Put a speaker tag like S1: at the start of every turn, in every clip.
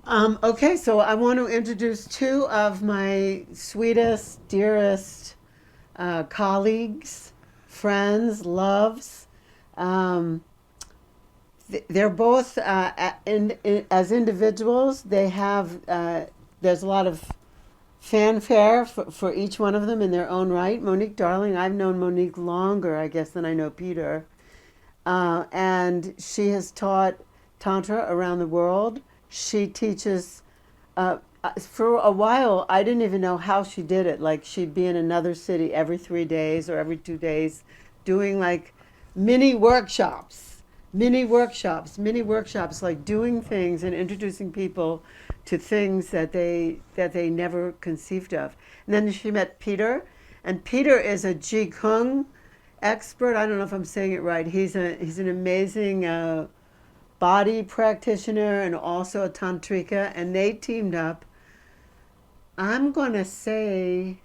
S1: Okay, so I want to introduce two of my sweetest, dearest colleagues, friends, loves. Um, they're both as individuals. They have there's a lot of fanfare for each one of them in their own right. Monique Darling, I've known Monique longer, I guess, than I know Peter. And she has taught Tantra around the world. She teaches, for a while, I didn't even know how she did it. Like, she'd be in another city every 3 days or every 2 days doing like mini workshops, mini workshops, like doing things and introducing people to things that they never conceived of. And then she met Peter, and Peter is a Qigong expert. I don't know if I'm saying it right. He's an amazing body practitioner and also a tantrika, and they teamed up. I'm gonna say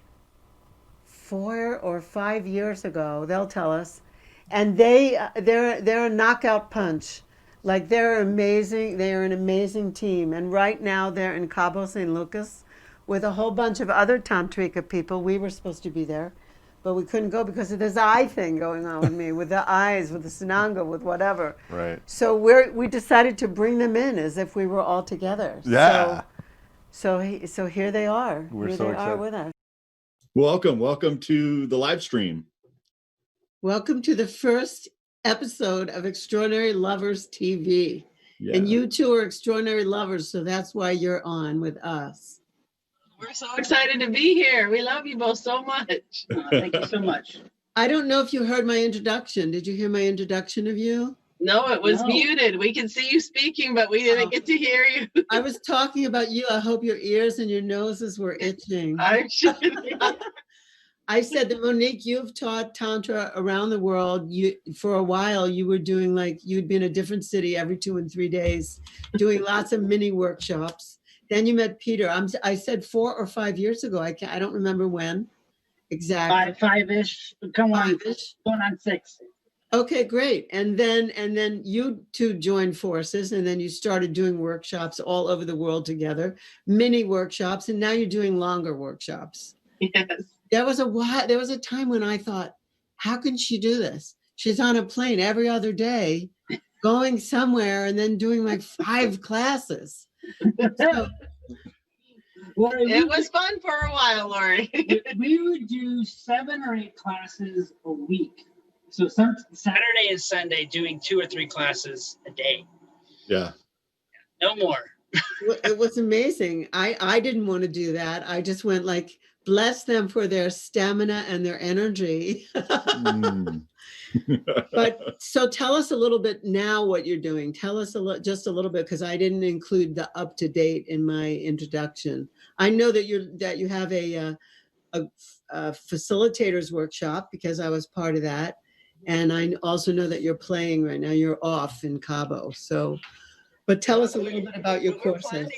S1: 4 or 5 years ago. They'll tell us, and they're a knockout punch. Like they're amazing. They are an amazing team, and right now they're in Cabo San Lucas with a whole bunch of other tantrika people. We were supposed to be there, but we couldn't go because of this eye thing going on with me, with the eyes, with the Sananga, with whatever.
S2: Right.
S1: So we decided to bring them in as if we were all together.
S2: Yeah.
S1: So here they are.
S2: We're
S1: Here
S2: so
S1: they are
S2: excited.
S1: with us.
S2: Welcome to the live stream.
S1: Welcome to the first episode of Extraordinary Lovers TV.
S2: Yeah.
S1: And you two are extraordinary lovers, so that's why you're on with us.
S3: We're so excited to be here. We love you both so much.
S4: Thank you so much.
S1: I don't know if you heard my introduction. Did you hear my introduction of you?
S3: No, it was
S4: No.
S3: muted. We could see you speaking, but we didn't get to hear you.
S1: I was talking about you. I hope your ears and your noses were itching.
S3: I'm sure.
S1: I said that, Monique, you've taught Tantra around the world. For a while, you were doing you'd be in a different city every 2 and 3 days, doing lots of mini workshops. Then you met Peter. I said 4 or 5 years ago. I don't remember when exactly.
S4: Five-ish. Come on,
S1: Five-ish.
S4: going on 6.
S1: Okay, great. And then you two joined forces, and then you started doing workshops all over the world together, mini workshops, and now you're doing longer workshops.
S3: Yes.
S1: There was a time when I thought, how can she do this? She's on a plane every other day, going somewhere and then doing like 5 classes. So,
S3: It was fun for a while, Laurie.
S4: We would do 7 or 8 classes a week. So Saturday and Sunday doing 2 or 3 classes a day.
S2: Yeah.
S4: No more.
S1: it was amazing. I didn't want to do that. I just went like, bless them for their stamina and their energy. But so tell us a little bit now what you're doing. Tell us just a little bit, because I didn't include the up to date in my introduction. I know that you have a facilitators workshop, because I was part of that, and I also know that you're playing right now. You're off in Cabo, so. But tell us a little bit about your courses.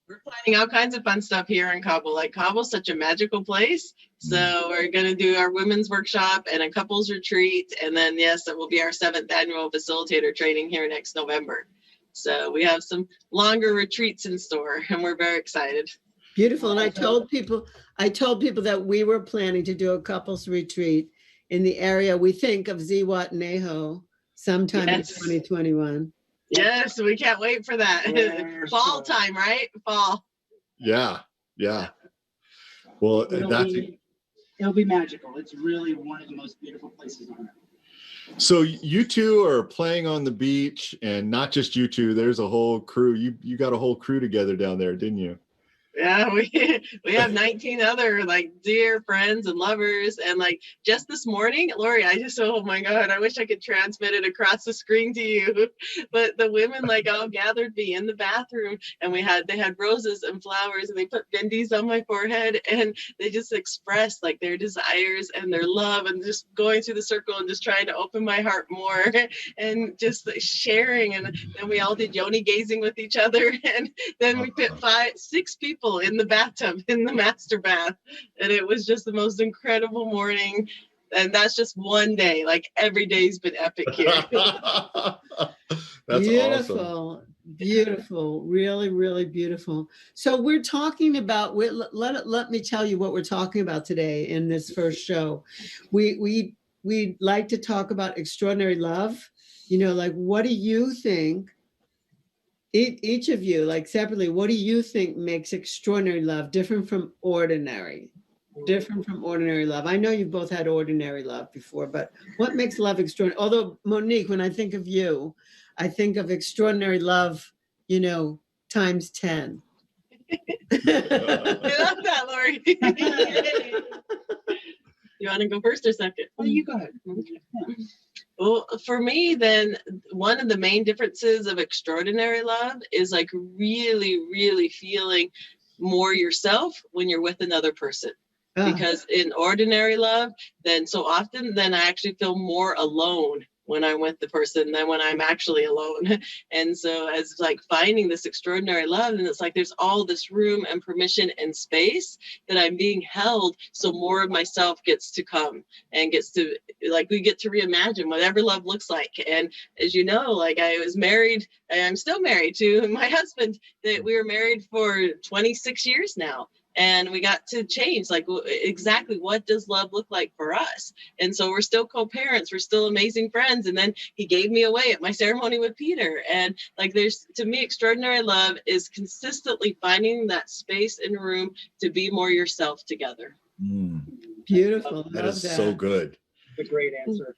S3: We're planning all kinds of fun stuff here in Cabo. Like, Cabo's such a magical place. So we're going to do our women's workshop and a couples retreat. And then, yes, it will be our 7th annual facilitator training here next November. So we have some longer retreats in store, and we're very excited.
S1: Beautiful. And I told people that we were planning to do a couples retreat in the area, we think, of Zihuatanejo sometime in 2021.
S3: Yes, we can't wait for that. Fall time, right? Fall.
S2: Yeah. Well,
S4: it'll be magical. It's really one of the most beautiful places on earth.
S2: So you two are playing on the beach, and not just you two. There's a whole crew. You got a whole crew together down there, didn't you?
S3: Yeah, we have 19 other like dear friends and lovers, and like just this morning, Laurie, oh my God, I wish I could transmit it across the screen to you. But the women like all gathered me in the bathroom, and they had roses and flowers, and they put bindis on my forehead, and they just expressed like their desires and their love, and just going through the circle and just trying to open my heart more, and just like, sharing. And then we all did yoni gazing with each other, and then we put 6 people in the bathtub, in the master bath, and it was just the most incredible morning. And that's just one day. Like, every day's been epic here.
S2: That's
S1: beautiful.
S2: awesome.
S1: Beautiful, really, really beautiful. So we're talking about, let me tell you what we're talking about today in this first show. We like to talk about extraordinary love. You know, like, what do you think, each of you, like separately, what do you think makes extraordinary love different from ordinary? Different from ordinary love. I know you've both had ordinary love before, but what makes love extraordinary? Although, Monique, when I think of you, I think of extraordinary love, you know, times 10.
S3: I love that, Laurie. You want to go first or second?
S4: Oh, you go ahead.
S3: Okay. Well, for me, then, one of the main differences of extraordinary love is like really, really feeling more yourself when you're with another person. Because in ordinary love, then so often, then I actually feel more alone when I'm with the person than when I'm actually alone. And so as like finding this extraordinary love, and it's like there's all this room and permission and space that I'm being held, so more of myself gets to come and gets to, like, we get to reimagine whatever love looks like. And as you know, like, I was married, and I'm still married to my husband, that we were married for 26 years now. And we got to change, like, exactly what does love look like for us? And so we're still co-parents, we're still amazing friends. And then he gave me away at my ceremony with Peter. And like, there's, to me, extraordinary love is consistently finding that space and room to be more yourself together.
S1: Beautiful.
S2: That is so good.
S4: It's a great answer.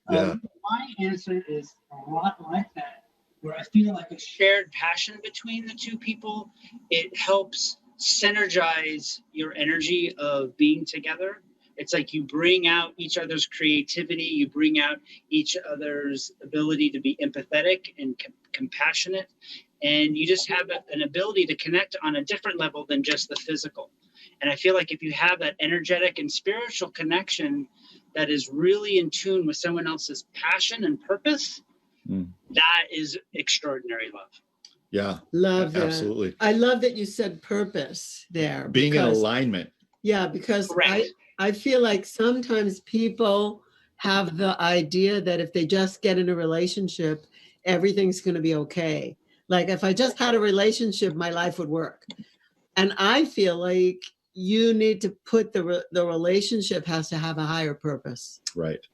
S2: Yeah.
S4: My answer is a lot like that, where I feel like a shared passion between the two people. It helps synergize your energy of being together. It's like you bring out each other's creativity, you bring out each other's ability to be empathetic and compassionate, and you just have an ability to connect on a different level than just the physical. And I feel like if you have that energetic and spiritual connection that is really in tune with someone else's passion and purpose, that is extraordinary love.
S2: Yeah.
S1: Love that.
S2: Absolutely.
S1: I love that you said purpose there.
S2: Being in alignment.
S1: Yeah, because
S4: Correct.
S1: I feel like sometimes people have the idea that if they just get in a relationship, everything's going to be okay. Like, if I just had a relationship, my life would work. And I feel like you need to put the relationship has to have a higher purpose.
S2: Right.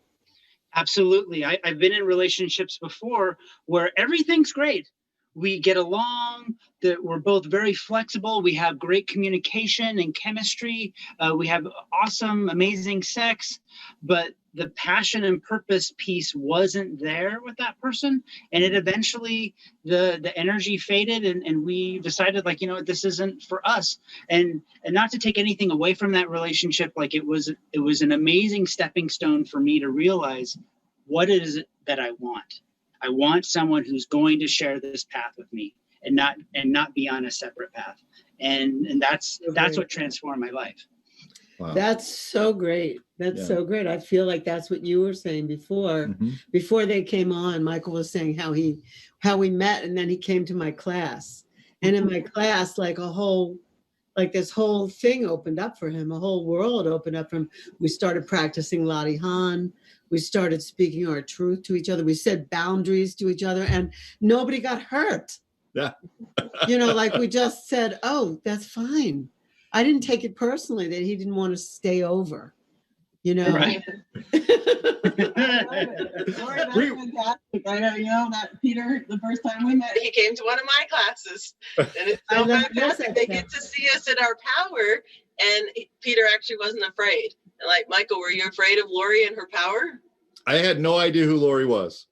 S4: Absolutely. I've been in relationships before where everything's great. We get along, that we're both very flexible. We have great communication and chemistry. We have awesome, amazing sex, but the passion and purpose piece wasn't there with that person. And it eventually, the energy faded, and we decided, like, you know, this isn't for us. And not to take anything away from that relationship, like, it was an amazing stepping stone for me to realize what it is that I want. I want someone who's going to share this path with me and not be on a separate path. And that's what transformed my life.
S2: Wow.
S1: That's so great. That's so great. I feel like that's what you were saying before. Before they came on, Michael was saying how we met, and then he came to my class. And in my class, like this whole thing opened up for him. A whole world opened up for him. We started practicing Ladi Han. We started speaking our truth to each other. We said boundaries to each other, and nobody got hurt.
S2: Yeah.
S1: You know, like, we just said, oh, that's fine. I didn't take it personally that he didn't want to stay over, you know.
S4: Right.
S3: Laurie, that's fantastic. I know, you know, that Peter, the first time we met, he came to one of my classes. And it's so fantastic. They get to see us in our power. And Peter actually wasn't afraid. Like, Michael, were you afraid of Laurie and her power?
S2: I had no idea who Laurie was.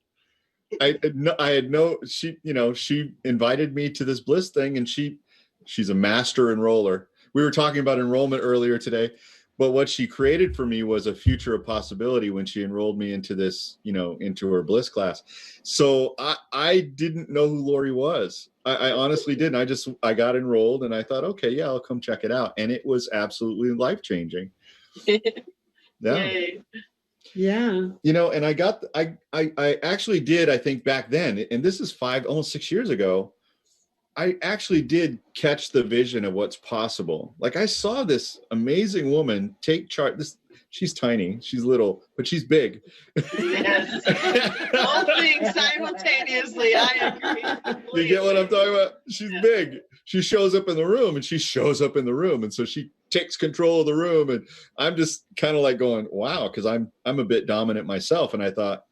S2: I had no, she invited me to this bliss thing, and she's a master enroller. We were talking about enrollment earlier today, but what she created for me was a future of possibility when she enrolled me into this, into her bliss class. So I didn't know who Laurie was. I honestly didn't. I got enrolled, and I thought, okay, yeah, I'll come check it out. And it was absolutely life-changing. Yeah.
S1: Yeah.
S2: And I actually did, I think back then, and this is almost 6 years ago, I actually did catch the vision of what's possible. Like, I saw this amazing woman take charge. she's tiny, she's little, but she's big.
S3: Yes. Both things simultaneously. I agree.
S2: You get what I'm talking about? She's big. She shows up in the room, and she shows up in the room, and so she takes control of the room, and I'm just kind of like going, wow, because I'm a bit dominant myself, and I thought,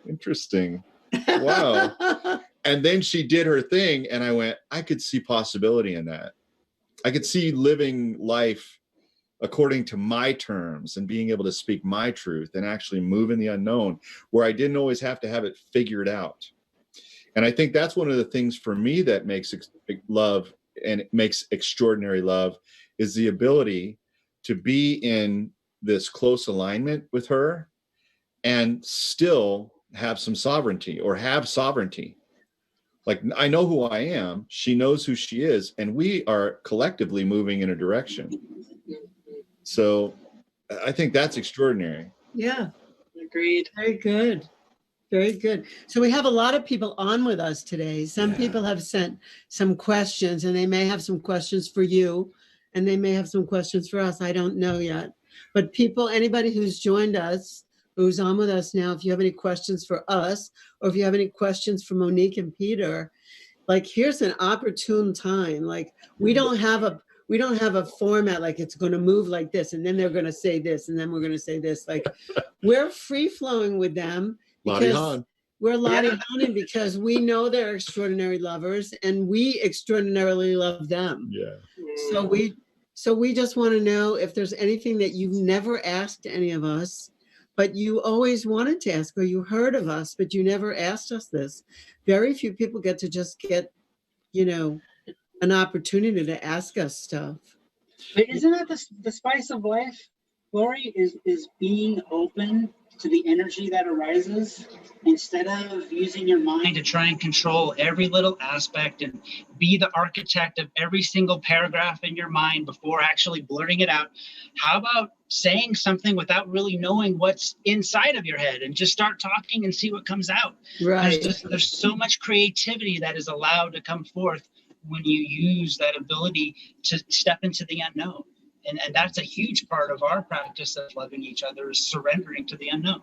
S2: interesting. Wow. And then she did her thing, and I went, I could see possibility in that. I could see living life according to my terms and being able to speak my truth and actually move in the unknown where I didn't always have to have it figured out. And I think that's one of the things for me that makes love and it makes extraordinary love is the ability to be in this close alignment with her and still have some sovereignty or have sovereignty. Like, I know who I am, she knows who she is, and we are collectively moving in a direction. So I think that's extraordinary.
S1: Yeah.
S3: Agreed.
S1: Very good. Very good. So we have a lot of people on with us today. Some people have sent some questions, and they may have some questions for you, and they may have some questions for us. I don't know yet. But people, anybody who's joined us, who's on with us now, if you have any questions for us, or if you have any questions for Monique and Peter, like, here's an opportune time. Like, we don't have a format, like it's going to move like this, and then they're going to say this, and then we're going to say this. Like, we're free flowing with them. We're Lottie Honing because we know they're extraordinary lovers, and we extraordinarily love them.
S2: Yeah.
S1: So we just want to know if there's anything that you've never asked any of us, but you always wanted to ask, or you heard of us, but you never asked us this. Very few people get to just get, an opportunity to ask us stuff.
S4: But isn't that the spice of life, Laurie, is being open to the energy that arises instead of using your mind to try and control every little aspect and be the architect of every single paragraph in your mind before actually blurting it out. How about saying something without really knowing what's inside of your head and just start talking and see what comes out?
S1: Right.
S4: There's so much creativity that is allowed to come forth when you use that ability to step into the unknown. And that's a huge part of our practice of loving each other, is surrendering to the unknown.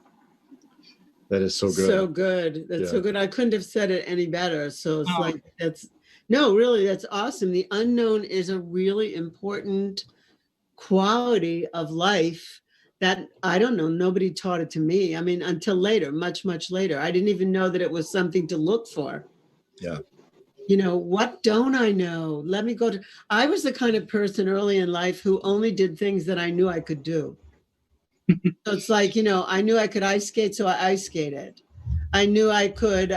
S2: That is so good.
S1: So good. That's so good. I couldn't have said it any better. So it's really, that's awesome. The unknown is a really important quality of life that, I don't know, nobody taught it to me. I mean, until later, much, much later. I didn't even know that it was something to look for.
S2: Yeah.
S1: What don't I know? Let me go to, I was the kind of person early in life who only did things that I knew I could do. So it's like, I knew I could ice skate, so I ice skated. I knew I could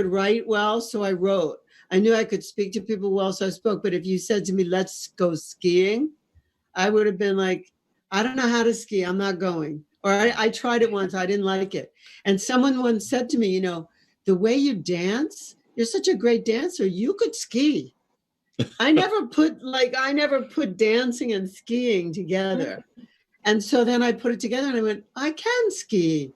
S1: write well, so I wrote. I knew I could speak to people well, so I spoke. But if you said to me, let's go skiing, I would have been like, I don't know how to ski, I'm not going. Or I tried it once, I didn't like it. And someone once said to me, the way you dance, you're such a great dancer, you could ski. I never put dancing and skiing together. And so then I put it together and I went, I can ski.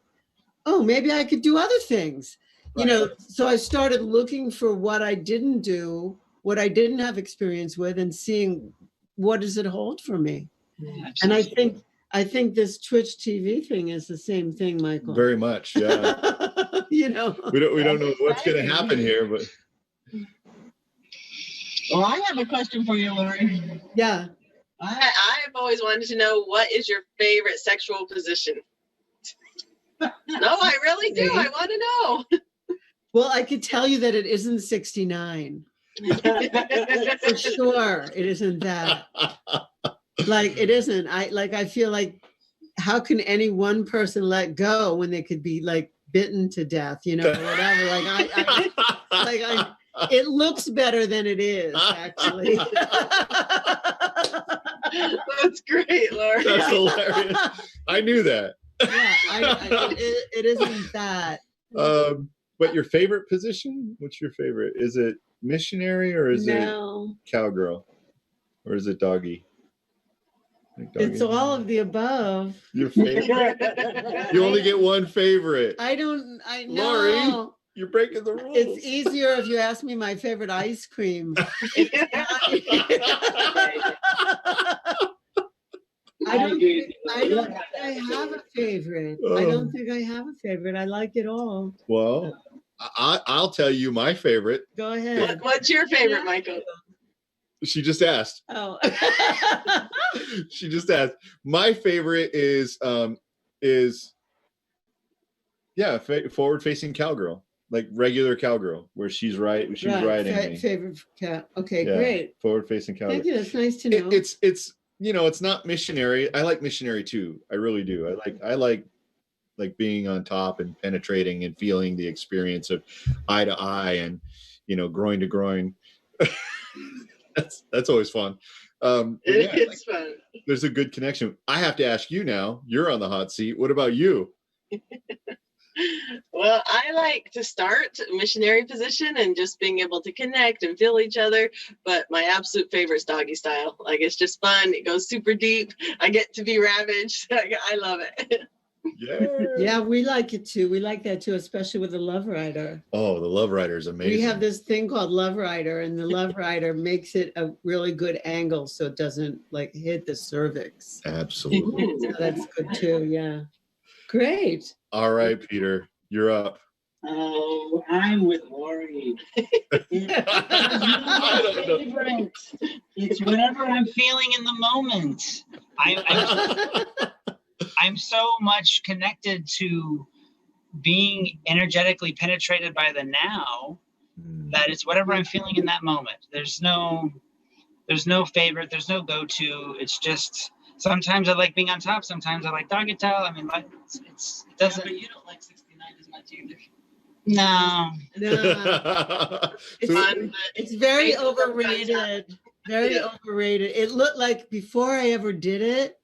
S1: Oh, maybe I could do other things.
S4: Right.
S1: So I started looking for what I didn't do, what I didn't have experience with, and seeing what does it hold for me. And I think this Twitch TV thing is the same thing, Michael.
S2: Very much, yeah. We don't know what's going to happen here, but.
S3: Well, I have a question for you, Laurie.
S1: Yeah.
S3: I've always wanted to know, what is your favorite sexual position? No, I really do. I want to know.
S1: Well, I could tell you that it isn't 69. For sure, it isn't that. Like, it isn't. I feel like, how can any one person let go when they could be like bitten to death, or whatever. It looks better than it is, actually.
S3: That's great, Laurie.
S2: That's hilarious. I knew that.
S1: Yeah, it isn't that.
S2: But your favorite position? What's your favorite? Is it missionary, or is it cowgirl, or is it doggy?
S1: It's all of the above.
S2: Your favorite? You only get one favorite.
S1: I know.
S2: Laurie, you're breaking the rules.
S1: It's easier if you ask me my favorite ice cream. I don't think I have a favorite. I don't think I have a favorite. I like it all.
S2: Well, I'll tell you my favorite.
S1: Go ahead.
S3: What's your favorite, Michael?
S2: She just asked.
S1: Oh.
S2: She just asked. My favorite is forward-facing cowgirl, like regular cowgirl, where she's riding me.
S1: Favorite cat. Okay,
S2: Yeah,
S1: great.
S2: Forward-facing cowgirl.
S1: Thank you. That's nice to know.
S2: It's it's not missionary. I like missionary too. I really do. I like being on top and penetrating and feeling the experience of eye to eye and groin to groin. That's always fun.
S3: It's fun.
S2: There's a good connection. I have to ask you now. You're on the hot seat. What about you?
S3: Well, I like to start missionary position and just being able to connect and feel each other. But my absolute favorite is doggy style. Like, it's just fun. It goes super deep. I get to be ravaged. I love it.
S1: Yeah, we like it too. We like that too, especially with the Love Rider.
S2: Oh, the Love Rider is amazing.
S1: We have this thing called Love Rider, and the Love Rider makes it a really good angle so it doesn't like hit the cervix.
S2: Absolutely.
S1: So that's good too. Yeah. Great.
S2: All right, Peter, you're up.
S4: Oh, I'm with Laurie. It's whatever I'm feeling in the moment. I'm so much connected to being energetically penetrated by the now that it's whatever I'm feeling in that moment. There's no favorite, there's no go-to. It's just sometimes I like being on top, sometimes I like doggy style. I mean, it doesn't.
S3: Yeah, but you don't like 69 as much either.
S1: No.
S3: Fun,
S1: It's very overrated. Very overrated. It looked like before I ever did it,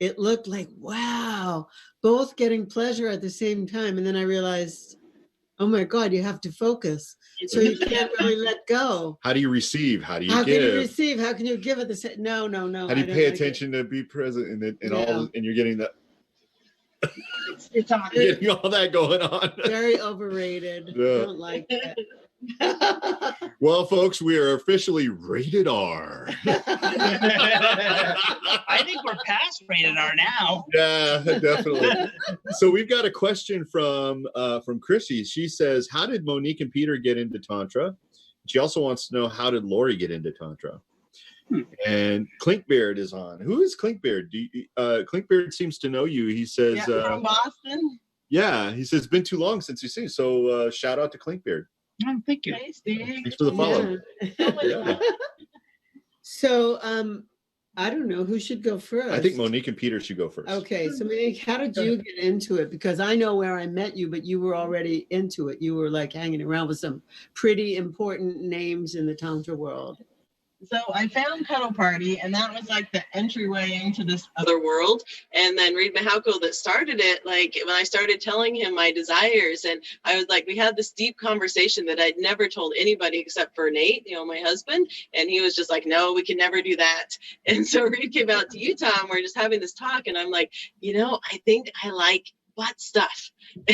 S1: it looked like, wow, both getting pleasure at the same time. And then I realized, oh my God, you have to focus. So you can't really let go.
S2: How do you receive? How do you
S1: give? How can you receive? How can you give at the same? No.
S2: How do you pay attention to be present and you're getting that?
S4: It's on.
S2: You're getting all that going on.
S1: Very overrated.
S2: Yeah.
S1: I don't like that.
S2: Well, folks, we are officially rated R.
S4: I think we're past rated R now.
S2: Yeah, definitely. So we've got a question from Chrissy. She says, "How did Monique and Peter get into Tantra?" She also wants to know, how did Laurie get into Tantra? And Clinkbeard is on. Who is Clinkbeard? Clinkbeard seems to know you. He says,
S3: from Boston.
S2: Yeah, he says, "Been too long since you've seen." So shout out to Clinkbeard.
S4: Oh, thank you.
S2: Thanks for the follow.
S1: Yeah. So I don't know who should go first.
S2: I think Monique and Peter should go first.
S1: Okay, so Monique, how did you get into it? Because I know where I met you, but you were already into it. You were like hanging around with some pretty important names in the Tantra world.
S3: So I found Cuddle Party, and that was like the entryway into this other world. And then Reed Mahauko that started it, like when I started telling him my desires, and I was like, we had this deep conversation that I'd never told anybody except for Nate, my husband. And he was just like, no, we can never do that. And so Reed came out to Utah, and we're just having this talk. And I'm like, I think I like butt stuff.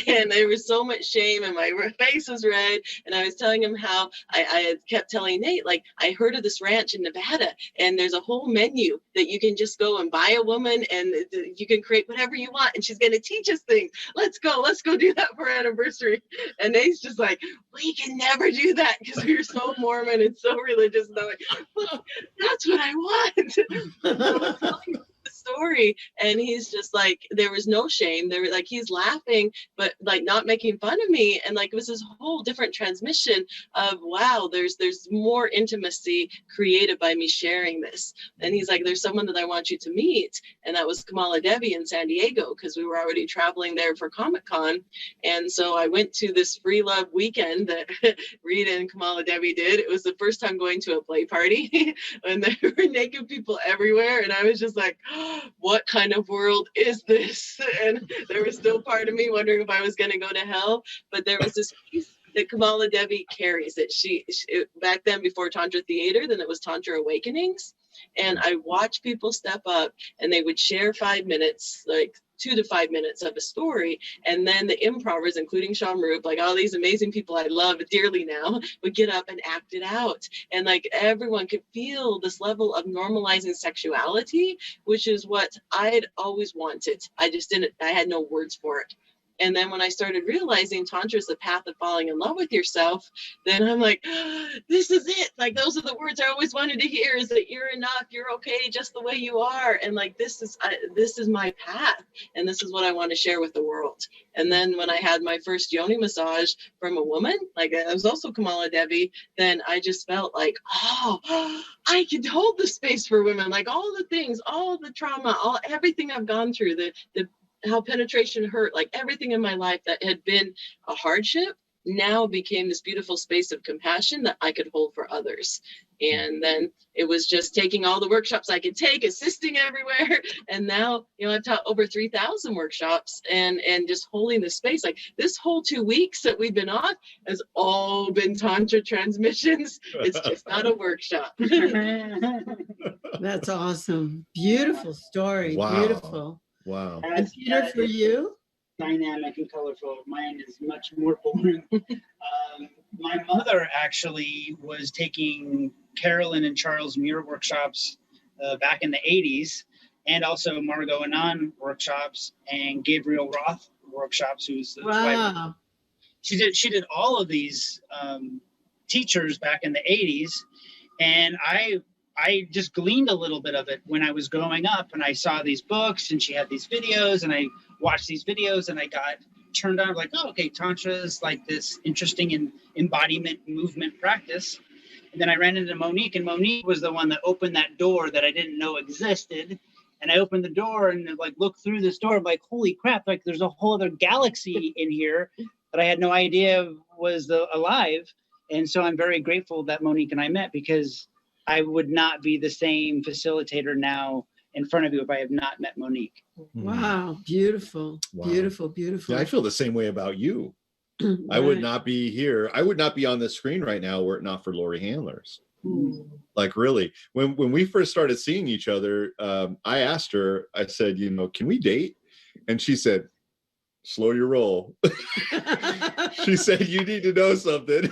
S3: And there was so much shame, and my face was red. And I was telling him how I had kept telling Nate, like, I heard of this ranch in Nevada, and there's a whole menu that you can just go and buy a woman, and you can create whatever you want, and she's going to teach us things. Let's go do that for our anniversary. And Nate's just like, we can never do that because we're so Mormon and so religious. And I'm like, well, that's what I want. Story, and he's just like, there was no shame there, like he's laughing but like not making fun of me, and like it was this whole different transmission of, wow, there's more intimacy created by me sharing this. And he's like, there's someone that I want you to meet, and that was Kamala Devi in San Diego, because we were already traveling there for Comic-Con. And so I went to this free love weekend that Rita and Kamala Devi did. It was the first time going to a play party and there were naked people everywhere, and I was just like, what kind of world is this? And there was still part of me wondering if I was going to go to hell. But there was this piece that Kamala Devi carries, that she back then, before Tantra Theater, then it was Tantra Awakenings. And I watched people step up, and they would share 5 minutes, like 2 to 5 minutes of a story. And then the improvers, including Sean Roop, like all these amazing people I love dearly now, would get up and act it out. And like everyone could feel this level of normalizing sexuality, which is what I'd always wanted. I had no words for it. And then when I started realizing Tantra is the path of falling in love with yourself, then I'm like, this is it. Like, those are the words I always wanted to hear, is that you're enough, you're okay just the way you are. And like, this is my path. And this is what I want to share with the world. And then when I had my first yoni massage from a woman, like I was also Kamala Devi, then I just felt like, oh, I can hold the space for women, like all the things, all the trauma, everything I've gone through, the how penetration hurt, like everything in my life that had been a hardship now became this beautiful space of compassion that I could hold for others. And then it was just taking all the workshops I could take, assisting everywhere. And now, I've taught over 3,000 workshops and just holding the space. Like this whole 2 weeks that we've been on has all been Tantra transmissions. It's just not a workshop.
S1: That's awesome. Beautiful story.
S2: Wow.
S1: Beautiful.
S2: Wow.
S1: And Peter, for you?
S4: Dynamic and colorful. Mine is much more boring. My mother actually was taking Carolyn and Charles Muir workshops back in the 80s, and also Margot Anand workshops and Gabriel Roth workshops, who's the
S1: Wow.
S4: She did all of these teachers back in the 80s, and I just gleaned a little bit of it when I was growing up, and I saw these books and she had these videos, and I watched these videos and I got turned on, like, oh, okay, Tantra is like this interesting embodiment movement practice. And then I ran into Monique, and Monique was the one that opened that door that I didn't know existed. And I opened the door and like looked through this door, I'm like, holy crap, like there's a whole other galaxy in here that I had no idea was alive. And so I'm very grateful that Monique and I met, because I would not be the same facilitator now in front of you if I have not met Monique.
S1: Wow. Beautiful.
S2: Wow.
S1: Beautiful. Beautiful.
S2: Yeah, I feel the same way about you.
S1: Right.
S2: I would not be here. I would not be on this screen right now were it not for Laurie Handlers. Like really, when we first started seeing each other, I asked her, I said, can we date? And she said, slow your roll. She said, you need to know something.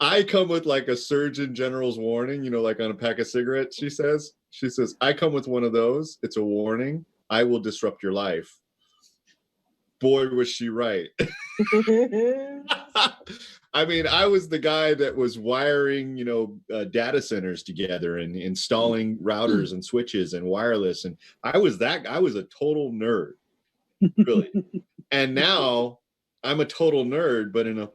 S2: I come with like a Surgeon General's warning, like on a pack of cigarettes, she says, I come with one of those. It's a warning. I will disrupt your life. Boy, was she right. I mean, I was the guy that was wiring, data centers together and installing routers and switches and wireless. And I was a total nerd, really. And now I'm a total nerd, but in a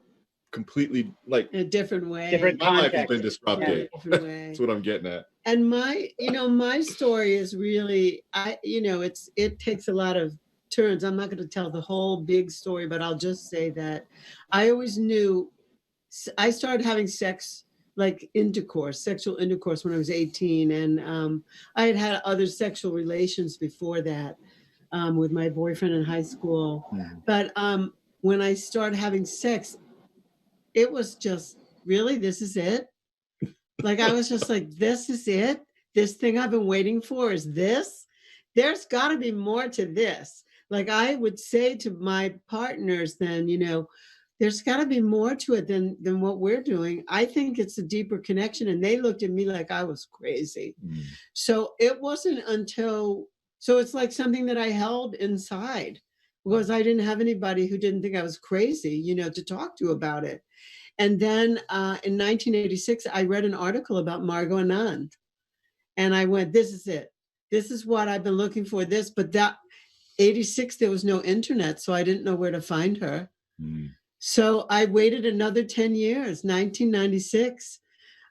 S2: completely
S1: a different way.
S2: My life has been disrupted.
S1: Yeah,
S2: that's what I'm getting at.
S1: And my story is really, it takes a lot of turns. I'm not going to tell the whole big story, but I'll just say that I always knew. I started having sexual intercourse when I was 18, and I had other sexual relations before that with my boyfriend in high school. But when I started having sex, it was just, really, this is it? Like, I was just like, this is it? This thing I've been waiting for is this? There's got to be more to this. Like, I would say to my partners then, there's got to be more to it than what we're doing. I think it's a deeper connection. And they looked at me like I was crazy. So it wasn't until, so it's like something that I held inside, because I didn't have anybody who didn't think I was crazy, to talk to about it. And then in 1986, I read an article about Margot Anand. And I went, this is it. This is what I've been looking for, but that 86, there was no internet, so I didn't know where to find her. So I waited another 10 years, 1996.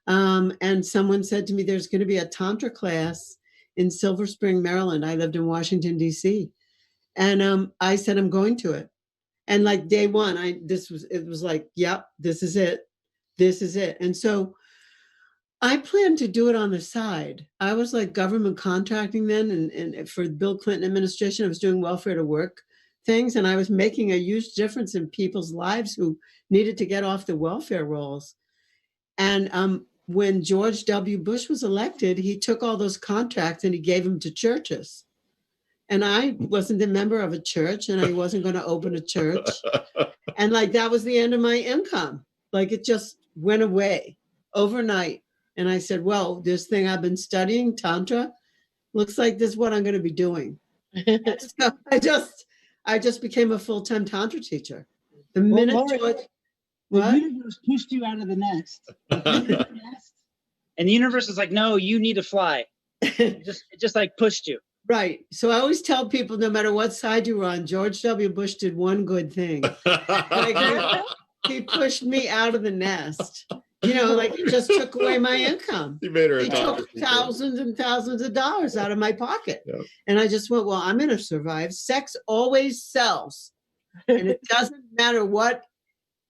S1: And someone said to me, there's going to be a Tantra class in Silver Spring, Maryland. I lived in Washington, D.C. And I said, I'm going to it. And like day one, it was like, yep, this is it. This is it. And so I planned to do it on the side. I was like government contracting then, and for the Bill Clinton administration, I was doing welfare to work things, and I was making a huge difference in people's lives who needed to get off the welfare rolls. And when George W. Bush was elected, he took all those contracts and he gave them to churches. And I wasn't a member of a church, and I wasn't going to open a church. And like, that was the end of my income. Like, it just went away overnight. And I said, well, this thing I've been studying, Tantra, looks like this is what I'm going to be doing. So I just became a full-time Tantra teacher. The minute
S4: Laurie,
S1: George,
S4: the
S1: what?
S4: universe pushed you out of the nest. And the universe is like, no, you need to fly. It just like pushed you.
S1: Right. So I always tell people, no matter what side you were on, George W. Bush did one good thing. Like, he pushed me out of the nest. You know, like, he just took away my income.
S2: You made her a
S1: He
S2: doctor.
S1: took thousands and thousands of dollars out of my pocket.
S2: Yep.
S1: And I just went, well, I'm going to survive. Sex always sells. And it doesn't matter what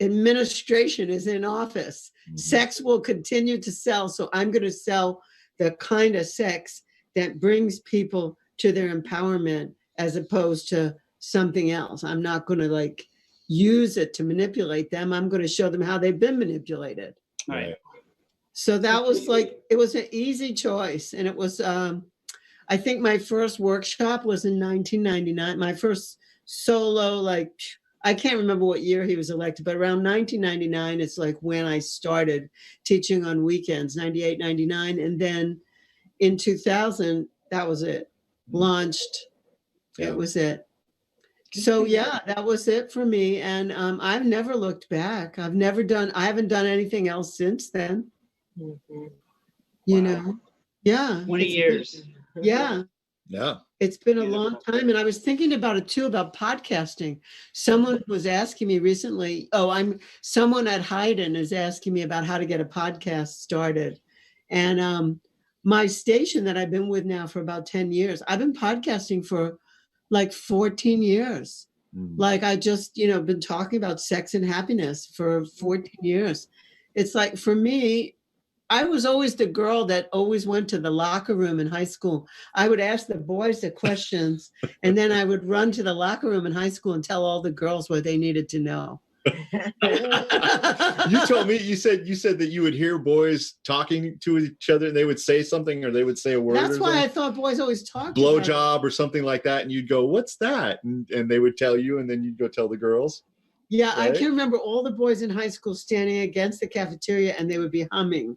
S1: administration is in office. Sex will continue to sell. So I'm going to sell the kind of sex that brings people to their empowerment as opposed to something else. I'm not going to like use it to manipulate them. I'm going to show them how they've been manipulated.
S2: Right.
S1: So that was like, it was an easy choice. And it was, I think my first workshop was in 1999. My first solo, like, I can't remember what year he was elected, but around 1999, it's like when I started teaching on weekends, 98, 99. And then in 2000, that was it. Launched.
S2: Yeah.
S1: It was it. So yeah, that was it for me. And I've never looked back. I haven't done anything else since then. You know? Yeah.
S4: 20 years.
S1: Yeah.
S2: Yeah.
S1: It's been a long time. And I was thinking about it too, about podcasting. Someone was asking me recently, someone at Hayden is asking me about how to get a podcast started. And my station that I've been with now for about 10 years, I've been podcasting for like 14 years. Like, I just, been talking about sex and happiness for 14 years. It's like, for me, I was always the girl that always went to the locker room in high school. I would ask the boys the questions, and then I would run to the locker room in high school and tell all the girls what they needed to know.
S2: You told me, you said that you would hear boys talking to each other and they would say something, or they would say a word.
S1: That's
S2: or
S1: why
S2: something.
S1: I thought boys always talked.
S2: Blowjob or something like that, and you'd go, "What's that?" And they would tell you, and then you'd go tell the girls.
S1: Yeah,
S2: right?
S1: I can remember all the boys in high school standing against the cafeteria, and they would be humming.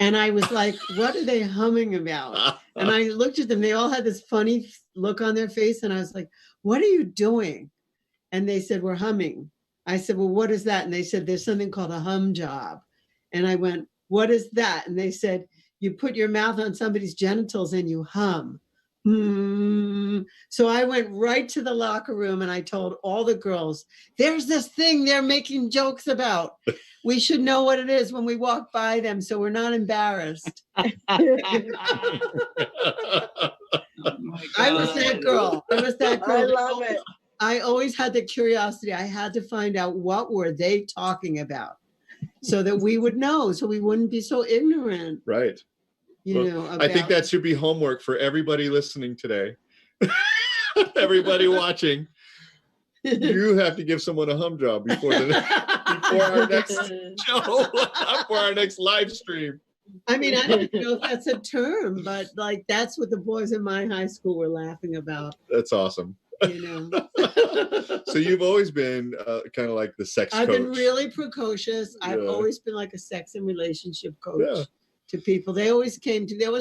S1: And I was like, what are they humming about? And I looked at them. They all had this funny look on their face. And I was like, what are you doing? And they said, we're humming. I said, well, what is that? And they said, there's something called a hum job. And I went, what is that? And they said, you put your mouth on somebody's genitals and you hum. So I went right to the locker room and I told all the girls, there's this thing they're making jokes about. We should know what it is when we walk by them so we're not embarrassed.
S4: Oh
S1: I was that girl. I
S3: love it.
S1: I always had the curiosity. I had to find out what were they talking about so that we would know, so we wouldn't be so ignorant.
S2: Right. I think that should be homework for everybody listening today. Everybody watching. You have to give someone a hum job before our next show, for our next live stream.
S1: I mean, I don't know if that's a term, but like, that's what the boys in my high school were laughing about.
S2: That's awesome. So you've always been kind of like the sex coach.
S1: I've been really precocious. I've always been like a sex and relationship coach to people. They always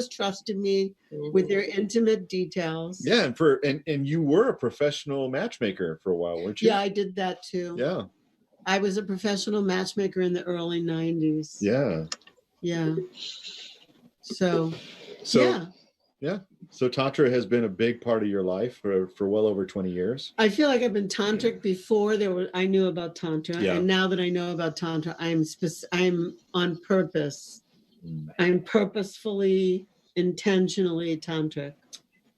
S1: trusted me with their intimate details.
S2: Yeah, and you were a professional matchmaker for a while, weren't you?
S1: Yeah, I did that too.
S2: Yeah.
S1: I was a professional matchmaker in the early 90s.
S2: Yeah.
S1: Yeah. So
S2: yeah. So Tantra has been a big part of your life for well over 20 years.
S1: I feel like I've been tantric before I knew about Tantra.
S2: Yeah.
S1: And now that I know about Tantra, I'm on purpose. I'm purposefully, intentionally tantric.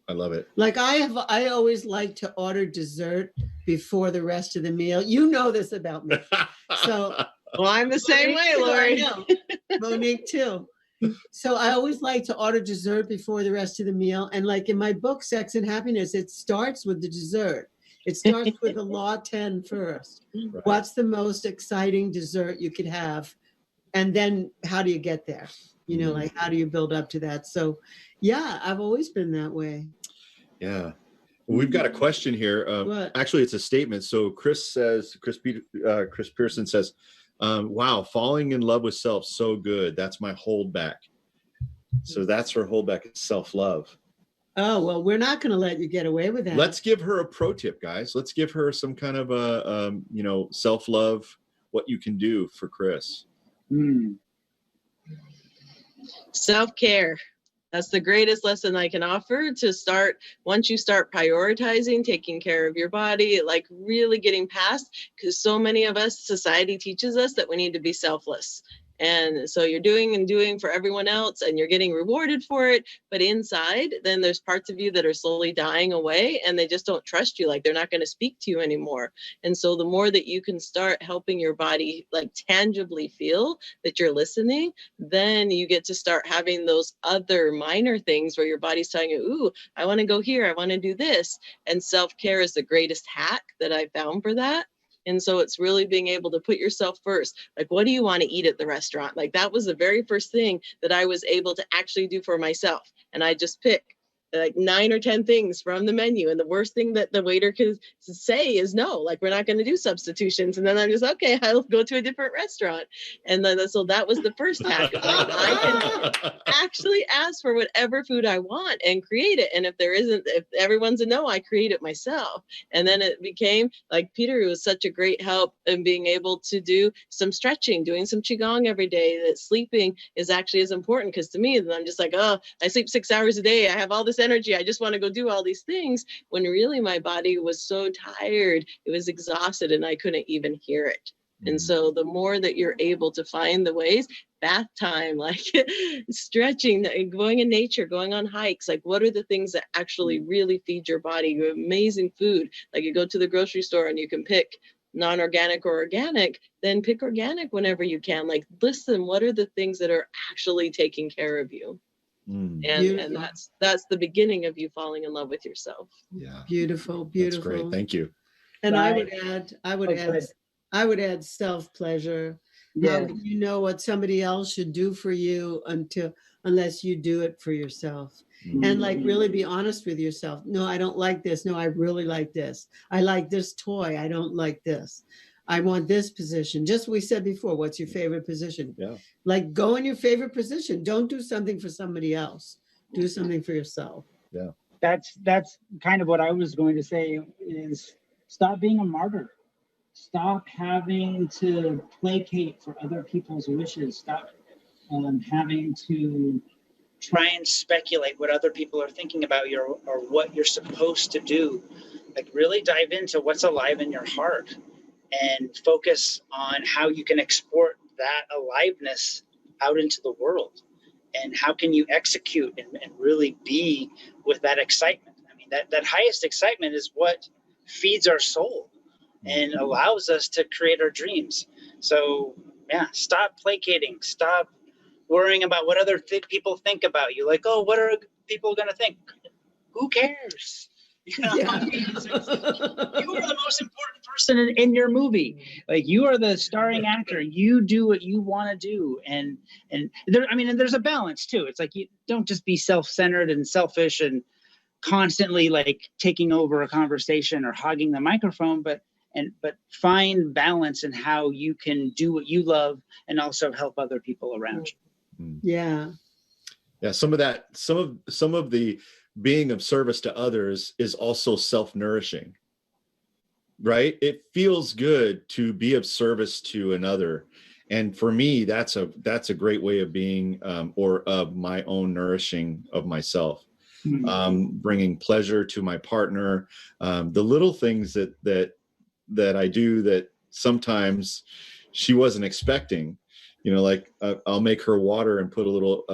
S2: I love it.
S1: Like I always like to order dessert before the rest of the meal. You know this about me. So
S3: well, I'm the same way, Laurie.
S1: Monique too. So I always like to order dessert before the rest of the meal. And like in my book, Sex and Happiness, it starts with the dessert. It starts with the law 10 first.
S2: Right.
S1: What's the most exciting dessert you could have? And then how do you get there? Like, how do you build up to that? So yeah, I've always been that way.
S2: Yeah. We've got a question here.
S1: What?
S2: Actually, it's a statement. So Chris Petersen says, wow, falling in love with self, so good. That's my holdback. So that's her holdback, is self-love.
S1: Oh, well, we're not going to let you get away with that.
S2: Let's give her a pro tip, guys. Let's give her some kind of a, self-love, what you can do for Chris.
S3: Self-care. That's the greatest lesson I can offer to start. Once you start prioritizing taking care of your body, like really getting past, because so many of us, society teaches us that we need to be selfless. And so you're doing and doing for everyone else and you're getting rewarded for it. But inside, then there's parts of you that are slowly dying away and they just don't trust you. Like they're not going to speak to you anymore. And so the more that you can start helping your body like tangibly feel that you're listening, then you get to start having those other minor things where your body's telling you, ooh, I want to go here. I want to do this. And self-care is the greatest hack that I found for that. And so it's really being able to put yourself first. Like, what do you want to eat at the restaurant? Like, that was the very first thing that I was able to actually do for myself. And I just pick like 9 or 10 things from the menu. And the worst thing that the waiter could say is no, like, we're not going to do substitutions. And then I'm just, okay, I'll go to a different restaurant. And then, so that was the first hack. Like, I can actually ask for whatever food I want and create it. And if everyone's a no, I create it myself. And then it became like Peter was such a great help in being able to do some stretching, doing some Qigong every day, that sleeping is actually as important. Because to me, I'm just like, oh, I sleep 6 hours a day. I have all this energy. I just want to go do all these things, when really my body was so tired. It was exhausted and I couldn't even hear it. And so the more that you're able to find the ways, bath time, like stretching, going in nature, going on hikes, like what are the things that actually really feed your body? You have amazing food. Like you go to the grocery store and you can pick non-organic or organic, then pick organic whenever you can. Like listen, what are the things that are actually taking care of you? And that's the beginning of you falling in love with yourself.
S2: Yeah.
S1: Beautiful.
S2: That's great. Thank you.
S1: And
S4: Right.
S1: I would add self-pleasure.
S4: Yeah.
S1: How do you know what somebody else should do for you unless you do it for yourself? And like really be honest with yourself. No, I don't like this. No, I really like this. I like this toy. I don't like this. I want this position. Just what we said before, what's your favorite position?
S2: Yeah.
S1: Like go in your favorite position. Don't do something for somebody else. Do something for yourself.
S2: Yeah.
S4: That's kind of what I was going to say, is stop being a martyr. Stop having to placate for other people's wishes. Stop having to try and speculate what other people are thinking about you or what you're supposed to do. Like really dive into what's alive in your heart and focus on how you can export that aliveness out into the world. And how can you execute and really be with that excitement? I mean, that highest excitement is what feeds our soul and allows us to create our dreams. So yeah, stop placating, stop worrying about what other people think about you. Like, oh, what are people going to think? Who cares? You know,
S1: Yeah.
S4: you are the most important person in your movie. Like you are the starring actor. You do what you want to do, and there's a balance too. It's like you don't just be self-centered and selfish and constantly like taking over a conversation or hogging the microphone, but find balance in how you can do what you love and also help other people around you.
S1: Yeah.
S2: Yeah. Some of the being of service to others is also self-nourishing, right? It feels good to be of service to another. And for me, that's a great way of being, or of my own nourishing of myself. Bringing pleasure to my partner, the little things that I do that sometimes she wasn't expecting, like I'll make her water and put a little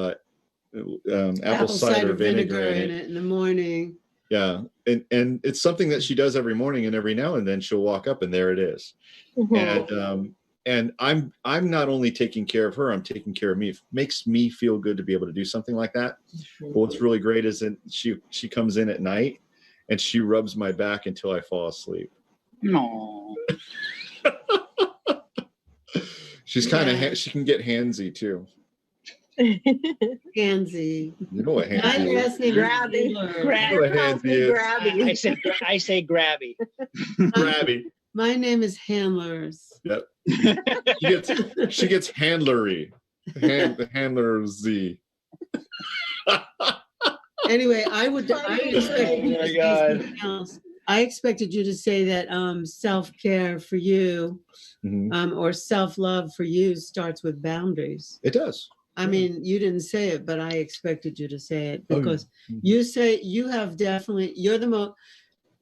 S2: apple cider vinegar in it
S1: in the morning.
S2: Yeah. And it's something that she does every morning, and every now and then she'll walk up and there it is. And I'm not only taking care of her, I'm taking care of me. It makes me feel good to be able to do something like that. But what's really great is that she comes in at night and she rubs my back until I fall asleep.
S4: No.
S2: She's kind of she can get handsy too.
S1: Handsy.
S2: You know what
S1: My
S2: handsy is.
S1: last name
S3: Grabby.
S1: is Taylor.
S2: You know what
S3: Calls
S2: handsy
S3: me
S2: is.
S3: Grabby.
S4: I say grabby.
S2: Grabby.
S1: My name is Handlers.
S2: Yep. She gets handlery. The handler Z.
S1: Anyway, I expected you to
S4: my
S1: say
S4: God.
S1: something else. I expected you to say that self-care for you
S2: Mhm.
S1: or self-love for you starts with boundaries.
S2: It does.
S1: I mean, you didn't say it, but I expected you to say it
S2: Oh,
S1: because
S2: yeah.
S1: you say you have definitely, you're the most,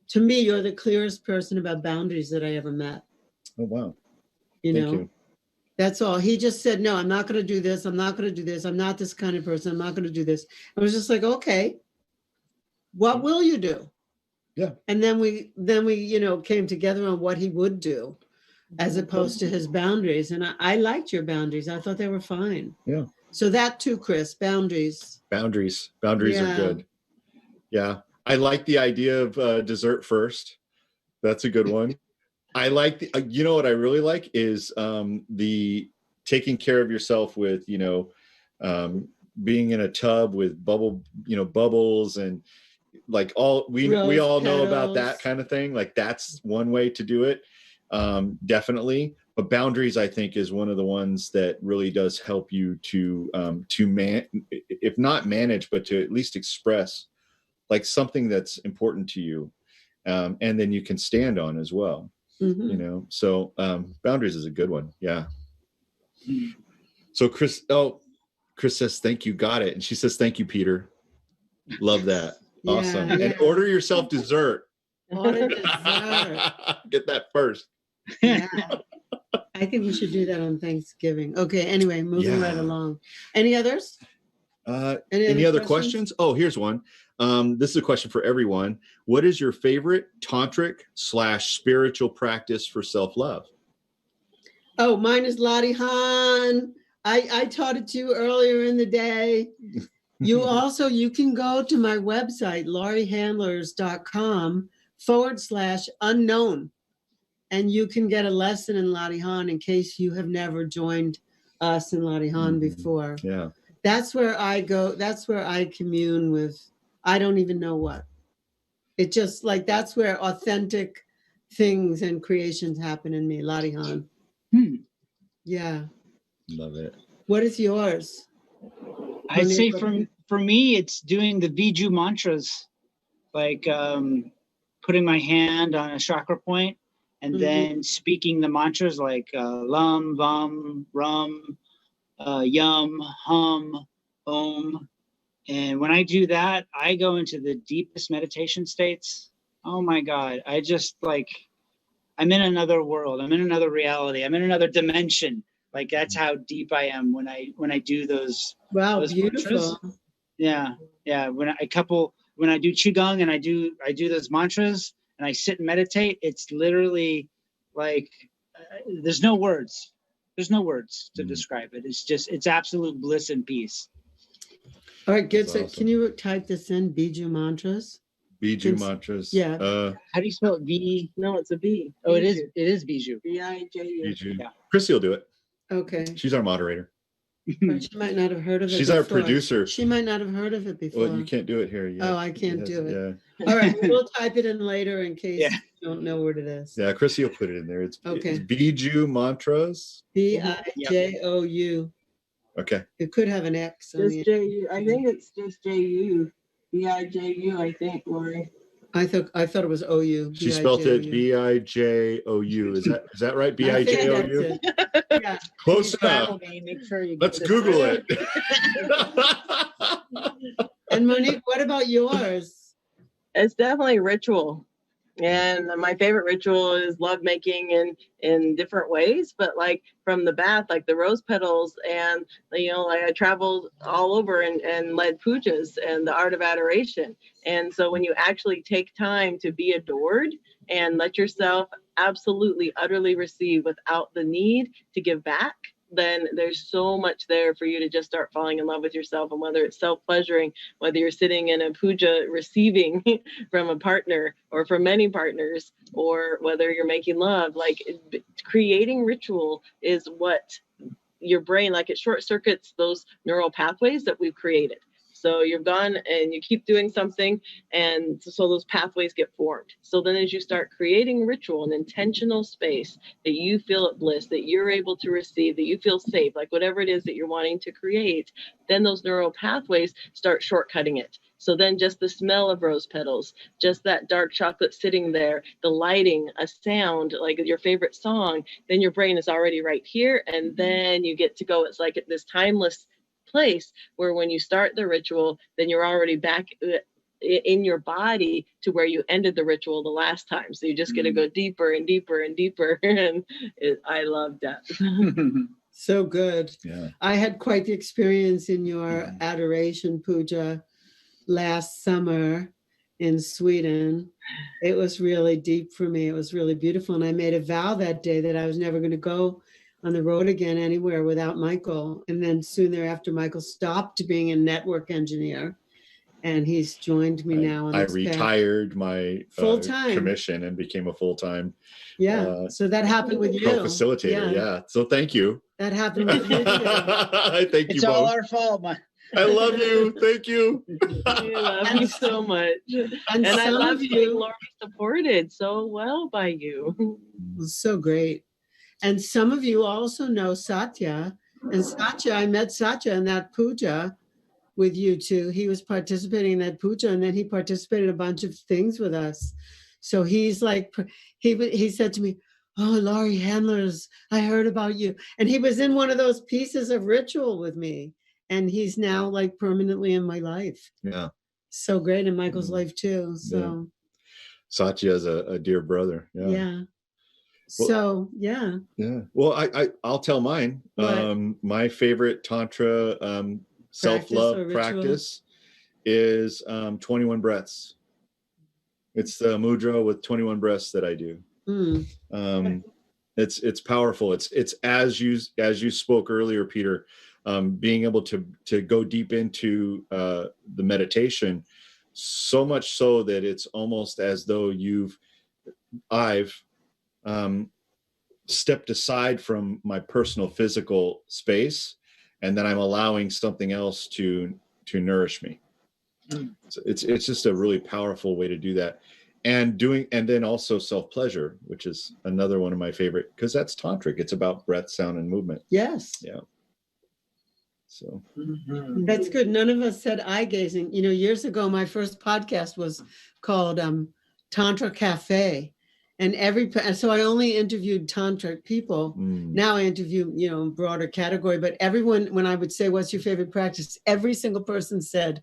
S1: to me, you're the clearest person about boundaries that I ever met.
S2: Oh, wow.
S1: You
S2: Thank
S1: know,
S2: you.
S1: that's all. He just said, no, I'm not going to do this. I'm not going to do this. I'm not this kind of person. I'm not going to do this. I was just like, okay, what will you do?
S2: Yeah.
S1: And then we, you know, came together on what he would do as opposed to his boundaries. And I liked your boundaries. I thought they were fine.
S2: Yeah.
S1: So that too, Chris, boundaries.
S2: Boundaries are
S1: Yeah.
S2: good. Yeah. I like the idea of dessert first. That's a good one. I like the, you know what I really like is the taking care of yourself with, you know, being in a tub with bubbles and like all we
S1: Rose
S2: all know about
S1: petals.
S2: that kind of thing. Like that's one way to do it. Definitely. But boundaries, I think, is one of the ones that really does help you to if not manage, but to at least express like something that's important to you. And then you can stand on as well.
S1: Mhm.
S2: You know, so boundaries is a good one. Yeah. So Chris says thank you, got it. And she says thank you, Peter. Love that.
S1: Yeah,
S2: Awesome.
S1: yeah.
S2: And order yourself dessert.
S1: Order dessert.
S2: Get that first.
S1: Yeah. I think we should do that on Thanksgiving. Okay, anyway, moving right
S2: Yeah.
S1: along. Any others?
S2: Any other questions? Oh, here's one. This is a question for everyone. What is your favorite tantric / spiritual practice for self-love?
S1: Oh, mine is Lottie Han. I taught it to you earlier in the day. You can go to my website, lauriehandlers.com/unknown. And you can get a lesson in Lottie Han in case you have never joined us in Lottie Han before.
S2: Yeah.
S1: That's where I go. That's where I commune with, I don't even know what. It just like, that's where authentic things and creations happen in me, Lottie Han. Yeah.
S2: Love it.
S1: What is yours?
S4: I'd say
S1: Monique,
S4: for me, it's doing the Viju mantras, like putting my hand on a chakra point and then speaking the mantras like Lam, Vam, Ram, Yum, Hum, Om. And when I do that, I go into the deepest meditation states. Oh my God. I just like, I'm in another world. I'm in another reality. I'm in another dimension. Like that's how deep I am when I do those.
S1: wow,
S4: those
S1: beautiful.
S4: mantras. Yeah. When I do qigong and I do those mantras and I sit and meditate, it's literally like there's no words. There's no words to describe it. It's absolute bliss and peace.
S1: All right, good. So
S2: awesome.
S1: can you type this in, Biju mantras?
S2: Biju mantras.
S1: Yeah.
S4: How do you spell it? V?
S3: No, it's a B.
S4: Oh, it is Biju.
S3: B-I-J-U.
S2: Biju.
S4: Yeah.
S2: Chrissy will do it.
S1: Okay.
S2: She's our moderator.
S1: She might not have heard of it.
S2: She's
S1: before.
S2: our producer.
S1: She might not have heard of it before.
S2: Well, you can't do it here yet.
S1: Oh, I can't do it.
S2: Yeah.
S1: All right, we'll type it in later in case
S4: Yeah.
S1: you don't know what it is.
S2: Yeah, Chrissy will put it in there. It's
S1: Okay.
S2: Biju mantras.
S1: Bijou.
S2: Okay.
S1: It could have an X on
S3: Just
S1: the
S3: J-U. I think it's just J-U. B-I-J-U, I think, Laurie.
S1: I thought it was OU.
S2: She spelled it Bijou. Is that right? Bijou?
S1: Yeah.
S2: Close enough.
S4: Make sure you
S2: Let's Google it.
S1: And Monique, what about yours?
S3: It's definitely ritual. And my favorite ritual is love making in different ways, but like from the bath, like the rose petals, and like I traveled all over and led pujas and the art of adoration. And so when you actually take time to be adored and let yourself absolutely utterly receive without the need to give back, then there's so much there for you to just start falling in love with yourself. And whether it's self-pleasuring, whether you're sitting in a puja receiving from a partner or from many partners, or whether you're making love, like creating ritual is what your brain, like it short circuits those neural pathways that we've created. So you've gone and you keep doing something, and so those pathways get formed. So then as you start creating ritual, an intentional space that you feel at bliss, that you're able to receive, that you feel safe, like whatever it is that you're wanting to create, then those neural pathways start shortcutting it. So then just the smell of rose petals, just that dark chocolate sitting there, the lighting, a sound, like your favorite song, then your brain is already right here. And then you get to go, it's like this timeless place where when you start the ritual, then you're already back in your body to where you ended the ritual the last time. So you just get to go deeper and deeper and deeper. And I love that.
S1: So good.
S2: Yeah.
S1: I had quite the experience in your adoration puja last summer in Sweden. It was really deep for me. It was really beautiful. And I made a vow that day that I was never going to go on the road again anywhere without Michael. And then soon thereafter, Michael stopped being a network engineer, and he's joined me now.
S2: I retired my
S1: full-time
S2: commission and became a full-time.
S1: Yeah. So that happened with you.
S2: Co-facilitator. Yeah. So thank you.
S1: That happened with you.
S2: Thank you.
S4: It's all our fault.
S2: I love you. Thank you.
S3: I love you so much. And I love you, Laurie, supported so well by you.
S1: It was so great. And some of you also know Satya. And Satya, I met Satya in that puja with you two. He was participating in that puja, and then he participated in a bunch of things with us. So he's like, he said to me, "Oh, Laurie Handlers, I heard about you." And he was in one of those pieces of ritual with me. And he's now like permanently in my life.
S2: Yeah.
S1: So great, in Michael's life too. So
S2: yeah. Satya is a dear brother. Yeah.
S1: Yeah.
S2: Well,
S1: so yeah.
S2: Yeah. Well, I'll tell mine. My favorite Tantra self-love practice is 21 breaths. It's the mudra with 21 breaths that I do. It's powerful. It's as you spoke earlier, Peter, being able to go deep into the meditation, so much so that it's almost as though I've stepped aside from my personal physical space, and then I'm allowing something else to nourish me. So it's just a really powerful way to do that. And then also self-pleasure, which is another one of my favorite, because that's tantric. It's about breath, sound, and movement.
S1: Yes.
S2: Yeah. So
S1: that's good. None of us said eye gazing. You know, years ago, my first podcast was called Tantra Cafe. And so I only interviewed tantric people. Now I interview, a broader category, but everyone, when I would say, "What's your favorite practice?" every single person said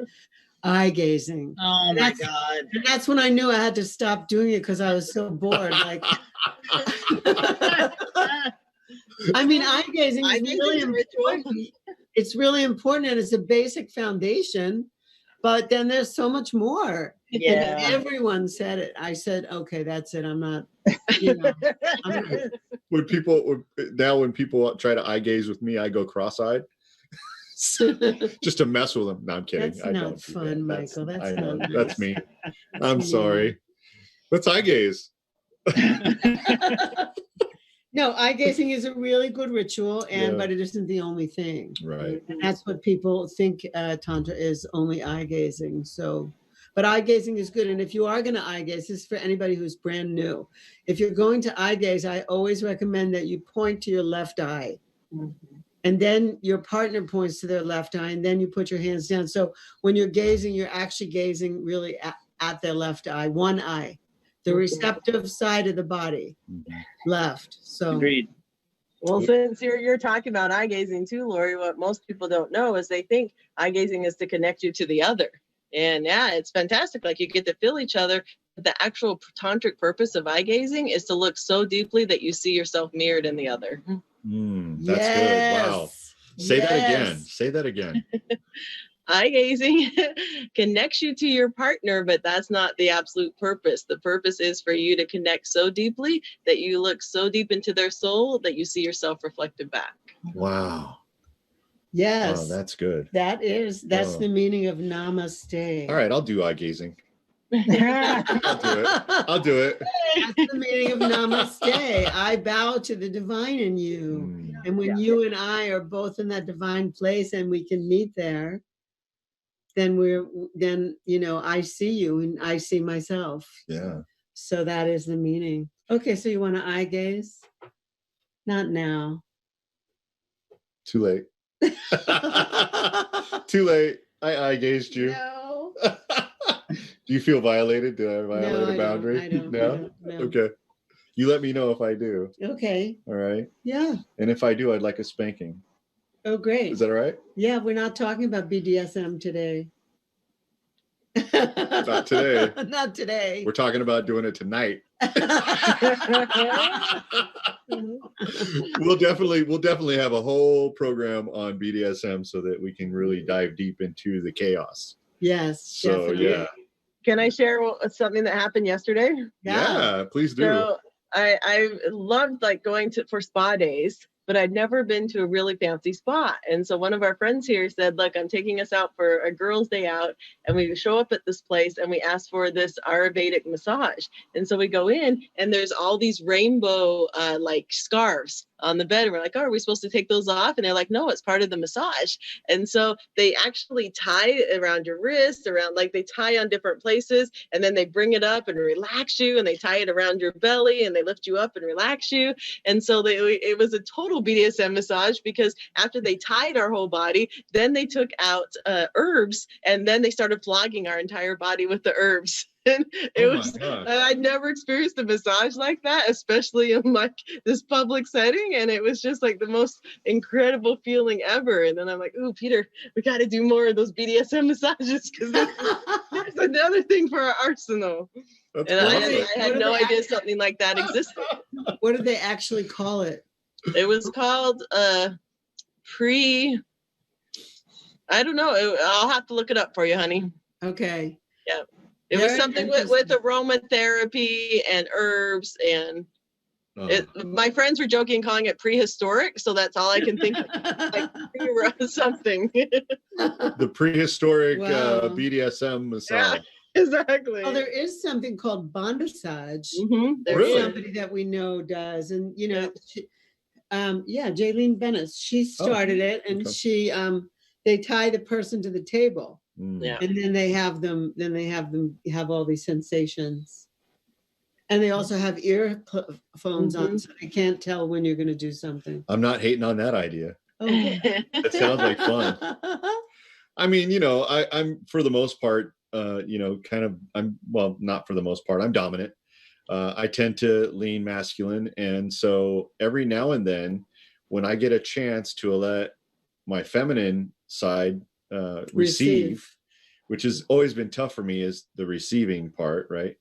S1: eye gazing.
S4: Oh my God.
S1: And that's when I knew I had to stop doing it, because I was so bored. Like, I mean, eye gazing is really important. It's really important, and it's a basic foundation, but then there's so much more.
S4: Yeah.
S1: And everyone said it. I said, okay, that's it. I'm not,
S2: when people try to eye gaze with me, I go cross-eyed just to mess with them. No, I'm kidding.
S1: That's not fun, Michael. That's not nice.
S2: That's me. I'm sorry. Let's eye gaze.
S1: No, eye gazing is a really good ritual, but it isn't the only thing.
S2: Right.
S1: And that's what people think Tantra is, only eye gazing. So, but eye gazing is good. And if you are going to eye gaze, this is for anybody who's brand new. If you're going to eye gaze, I always recommend that you point to your left eye. And then your partner points to their left eye, and then you put your hands down. So when you're gazing, you're actually gazing really at their left eye, one eye. The receptive side of the body, left. So,
S4: agreed.
S3: Well, since you're talking about eye gazing too, Laurie, what most people don't know is they think eye gazing is to connect you to the other. And yeah, it's fantastic. Like, you get to feel each other. But the actual tantric purpose of eye gazing is to look so deeply that you see yourself mirrored in the other.
S2: That's good. Wow. Say that again. Say that again.
S3: Eye gazing connects you to your partner, but that's not the absolute purpose. The purpose is for you to connect so deeply that you look so deep into their soul that you see yourself reflected back.
S2: Wow.
S1: Yes.
S2: Oh, that's good.
S1: That's the meaning of namaste.
S2: All right, I'll do eye gazing. I'll do it.
S1: That's the meaning of namaste. I bow to the divine in you. And when you and I are both in that divine place and we can meet there, then I see you and I see myself.
S2: Yeah.
S1: So that is the meaning. Okay, so you want to eye gaze? Not now.
S2: Too late. Too late. I gazed you.
S1: No.
S2: Do you feel violated? Did I violate a boundary?
S1: I don't.
S2: No?
S1: No.
S2: Okay. You let me know if I do.
S1: Okay.
S2: All right.
S1: Yeah.
S2: And if I do, I'd like a spanking.
S1: Oh, great.
S2: Is that all right?
S1: Yeah, we're not talking about BDSM today.
S2: Not today.
S1: Not today.
S2: We're talking about doing it tonight. We'll definitely have a whole program on BDSM so that we can really dive deep into the chaos.
S1: Yes.
S2: So
S1: definitely.
S2: yeah.
S3: Can I share something that happened yesterday?
S2: Yeah, please do.
S3: So I loved like going for spa days, but I'd never been to a really fancy spa. And so one of our friends here said, look, I'm taking us out for a girls' day out. And we show up at this place and we ask for this Ayurvedic massage. And so we go in and there's all these rainbow like scarves on the bed. And we're like, oh, are we supposed to take those off? And they're like, no, it's part of the massage. And so they actually tie it around your wrist, they tie on different places, and then they bring it up and relax you, and they tie it around your belly and they lift you up and relax you. And so it was a total BDSM massage, because after they tied our whole body, then they took out herbs, and then they started flogging our entire body with the herbs. And I'd never experienced a massage like that, especially in like this public setting. And it was just like the most incredible feeling ever. And then I'm like, ooh, Peter, we got to do more of those BDSM massages, because that's another thing for our arsenal.
S2: That's
S3: And
S2: awesome.
S3: I had no idea something like that existed.
S1: What did they actually call it?
S3: It was called I don't know. I'll have to look it up for you, honey.
S1: Okay.
S3: Yeah. It was something with aromatherapy and herbs, and my friends were joking, calling it prehistoric. So that's all I can think of, like something.
S2: The prehistoric BDSM massage.
S3: Yeah, exactly.
S1: Well, there is something called bondage.
S3: Mm-hmm.
S2: Really?
S1: Somebody that we know does, and Jaylene Bennett, she started it, and she they tie the person to the table.
S3: Yeah.
S1: And then they have them have all these sensations. And they also have earphones on, so they can't tell when you're going to do something.
S2: I'm not hating on that idea.
S1: Oh.
S2: That sounds like fun. I mean, I'm for the most part, not for the most part, I'm dominant. I tend to lean masculine. And so every now and then when I get a chance to let my feminine side receive, which has always been tough for me, is the receiving part, right?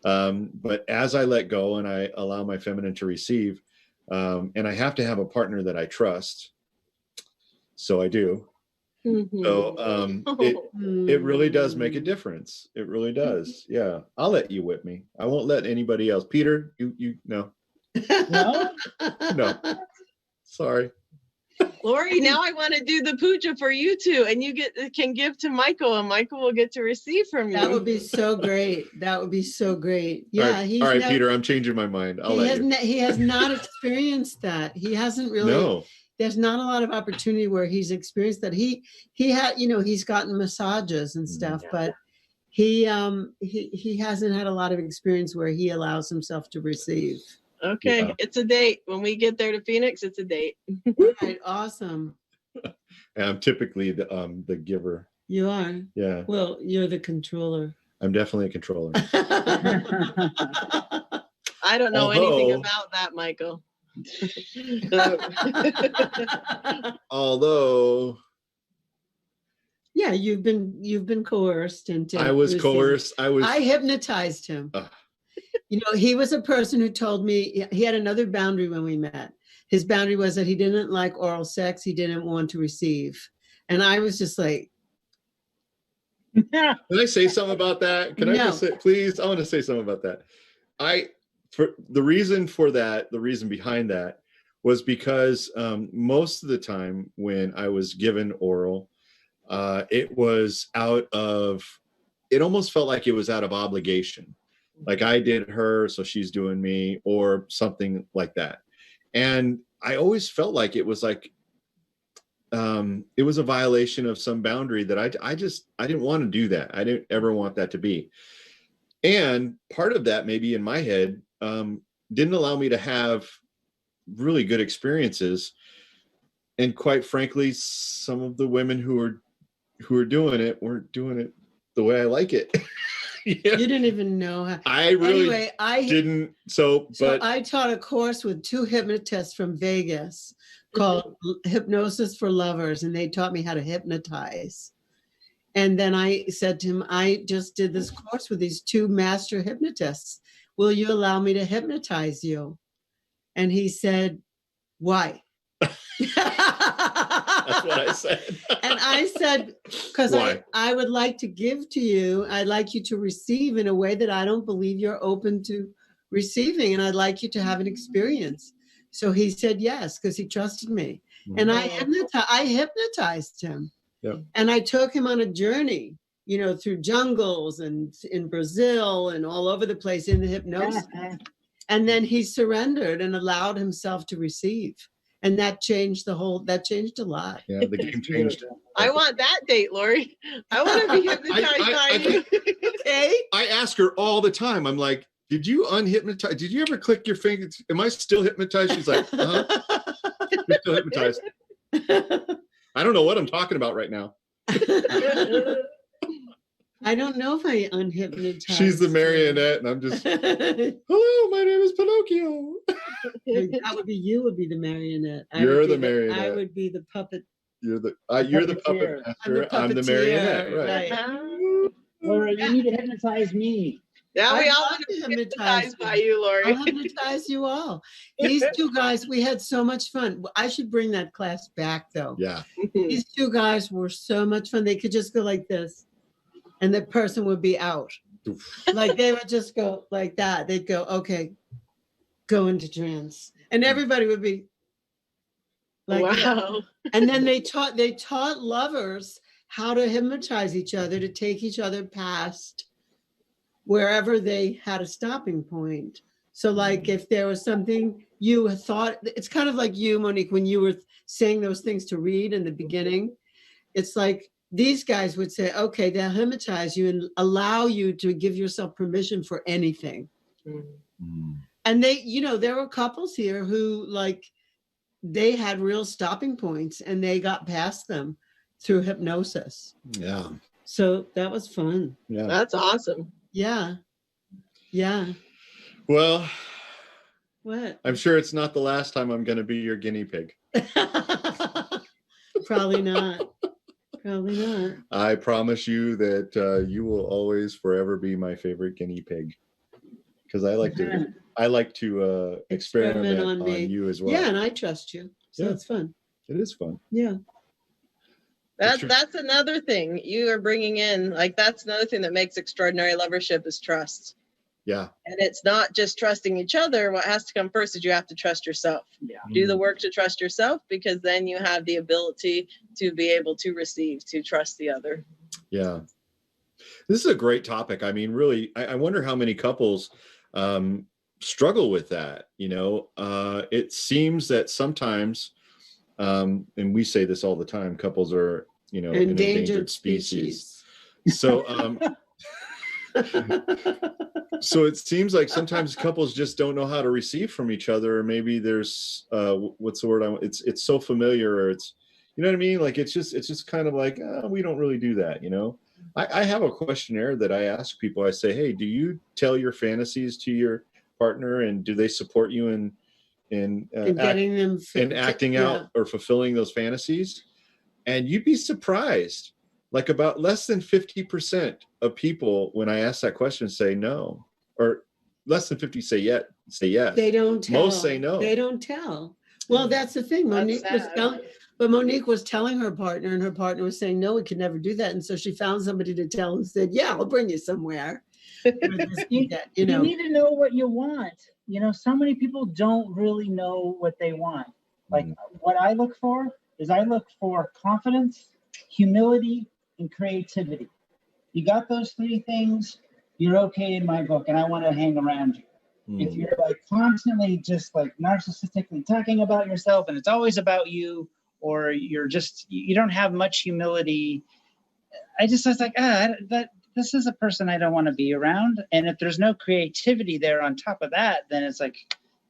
S2: But as I let go and I allow my feminine to receive, and I have to have a partner that I trust, so I do. Mm-hmm. So it really does make a difference. It really does. Yeah, I'll let you whip me. I won't let anybody else. Peter, you no. No. Sorry.
S3: Laurie, now I want to do the puja for you two, and you can give to Michael, and Michael will get to receive from you.
S1: That would be so great. That would be so great. Yeah.
S2: All right, Peter, I'm changing my mind.
S1: He has not experienced that. He hasn't really. No. There's not a lot of opportunity where he's experienced that. He had, he's gotten massages and stuff, but he hasn't had a lot of experience where he allows himself to receive.
S3: Okay, yeah. It's a date. When we get there to Phoenix, it's a date.
S1: Right, awesome.
S2: And I'm typically the giver.
S1: You are?
S2: Yeah.
S1: Well, you're the controller.
S2: I'm definitely a controller.
S3: I don't know anything about that, Michael.
S2: Although.
S1: Yeah, you've been coerced into.
S2: I was coerced.
S1: I hypnotized him. He was a person who told me he had another boundary when we met. His boundary was that he didn't like oral sex. He didn't want to receive. And I was just like.
S2: Can I say something about that? Can I just say, please? I want to say something about that. The reason behind that was because most of the time when I was given oral, it almost felt like it was out of obligation. Like I did her, so she's doing me, or something like that. And I always felt like it was like, it was a violation of some boundary that I didn't want to do that. I didn't ever want that to be. And part of that, maybe in my head, didn't allow me to have really good experiences. And quite frankly, some of the women who were doing it weren't doing it the way I like it.
S1: You didn't even know how.
S2: I really didn't. So
S1: But I taught a course with 2 hypnotists from Vegas called Hypnosis for Lovers, and they taught me how to hypnotize. And then I said to him, I just did this course with these 2 master hypnotists. Will you allow me to hypnotize you? And he said, why?
S2: That's what I said.
S1: And I said, because I would like to give to you. I'd like you to receive in a way that I don't believe you're open to receiving. And I'd like you to have an experience. So he said yes, because he trusted me. Mm-hmm. And I hypnotized him. Yep. And I took him on a journey, through jungles and in Brazil and all over the place in the hypnosis. And then he surrendered and allowed himself to receive. And that changed a lot.
S2: Yeah, the game changed.
S3: I want that date, Laurie. I want to be hypnotized by you.
S1: Okay.
S2: I ask her all the time. I'm like, did you unhypnotize? Did you ever click your fingers? Am I still hypnotized? She's like, you're still hypnotized. I don't know what I'm talking about right now.
S1: I don't know if I unhypnotized.
S2: She's the marionette, and I'm just, hello, my name is Pinocchio.
S1: That would be you. Would be the marionette.
S2: You're the marionette.
S1: I would be the puppet.
S2: You're the puppet master. I'm the marionette. Right.
S4: Laura, you need to hypnotize me.
S3: Now we all want to be hypnotized by you, Laurie.
S1: I'll hypnotize you all. These 2 guys, we had so much fun. I should bring that class back, though.
S2: Yeah.
S1: These 2 guys were so much fun. They could just go like this, and the person would be out. Like they would just go like that. They'd go, okay, go into trance, and everybody would be like, wow. That. And then they taught lovers how to hypnotize each other, to take each other past wherever they had a stopping point. So like if there was something you thought, it's kind of like you, Monique, when you were saying those things to Reed in the beginning, it's like these guys would say, okay, they'll hypnotize you and allow you to give yourself permission for anything. Mm-hmm. And they, there were couples here who like, they had real stopping points and they got past them through hypnosis.
S2: Yeah.
S1: So that was fun.
S2: Yeah.
S3: That's awesome.
S1: Yeah. Yeah.
S2: Well,
S1: what?
S2: I'm sure it's not the last time I'm going to be your guinea pig.
S1: Probably not. Probably not.
S2: I promise you that you will always forever be my favorite guinea pig. Because I like to experiment on you as well.
S1: Yeah, and I trust you. So it's fun.
S2: It is fun.
S1: Yeah.
S3: That's another thing you are bringing in. Like that's another thing that makes extraordinary lovership is trust.
S2: Yeah.
S3: And it's not just trusting each other. What has to come first is you have to trust yourself.
S4: Yeah.
S3: Do the work to trust yourself, because then you have the ability to be able to receive, to trust the other.
S2: Yeah. This is a great topic. I mean, really, I wonder how many couples struggle with that. It seems that sometimes, and we say this all the time, couples are, an endangered species. So, so it seems like sometimes couples just don't know how to receive from each other, or maybe there's what's the word? It's so familiar, or it's, you know what I mean? Like it's just kind of like we don't really do that, I have a questionnaire that I ask people. I say, hey, do you tell your fantasies to your partner, and do they support you in
S1: getting them
S2: in acting out or fulfilling those fantasies? And you'd be surprised, like about less than 50% of people, when I ask that question, say no, or less than 50 say yes.
S1: They don't tell.
S2: Most say no.
S1: They don't tell. Well, that's the thing. Monique was telling her partner, and her partner was saying, no, we could never do that. And so she found somebody to tell and said, yeah, I'll bring you somewhere.
S4: You need to know what you want. So many people don't really know what they want. Like what I look for is confidence, humility, and creativity. You got those 3 things, you're okay in my book, and I want to hang around you. If you're like constantly just like narcissistically talking about yourself and it's always about you, or you don't have much humility, I was like, this is a person I don't want to be around. And if there's no creativity there on top of that, then it's like,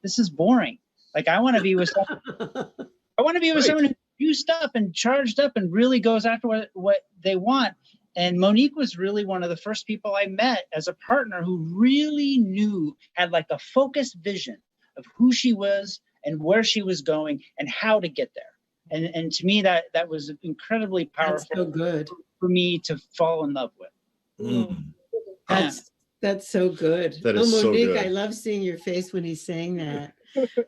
S4: this is boring. Like I want to be with someone who's juiced up and charged up and really goes after what they want. And Monique was really one of the first people I met as a partner who really had like a focused vision of who she was and where she was going and how to get there. And to me, that was incredibly powerful.
S1: That's so good
S4: for me to fall in love with.
S1: That's so good.
S2: That is
S1: Monique,
S2: so good.
S1: I love seeing your face when he's saying that.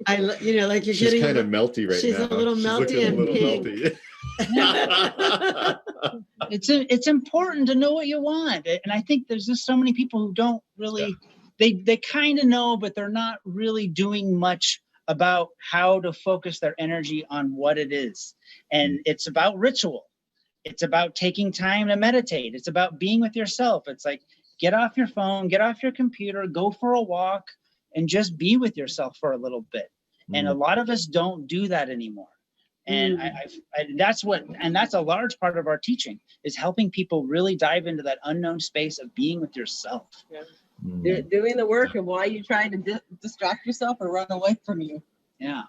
S1: Like you're
S2: she's
S1: getting
S2: kind of melty right now.
S1: She's a little melty and pink.
S4: It's important to know what you want, and I think there's just so many people who don't really. They kind of know, but they're not really doing much about how to focus their energy on what it is. And it's about ritual. It's about taking time to meditate. It's about being with yourself. It's like, get off your phone, get off your computer, go for a walk, and just be with yourself for a little bit. And a lot of us don't do that anymore. And that's a large part of our teaching, is helping people really dive into that unknown space of being with yourself.
S3: Yeah. Doing the work of why you try to distract yourself or run away from you.
S4: Yeah.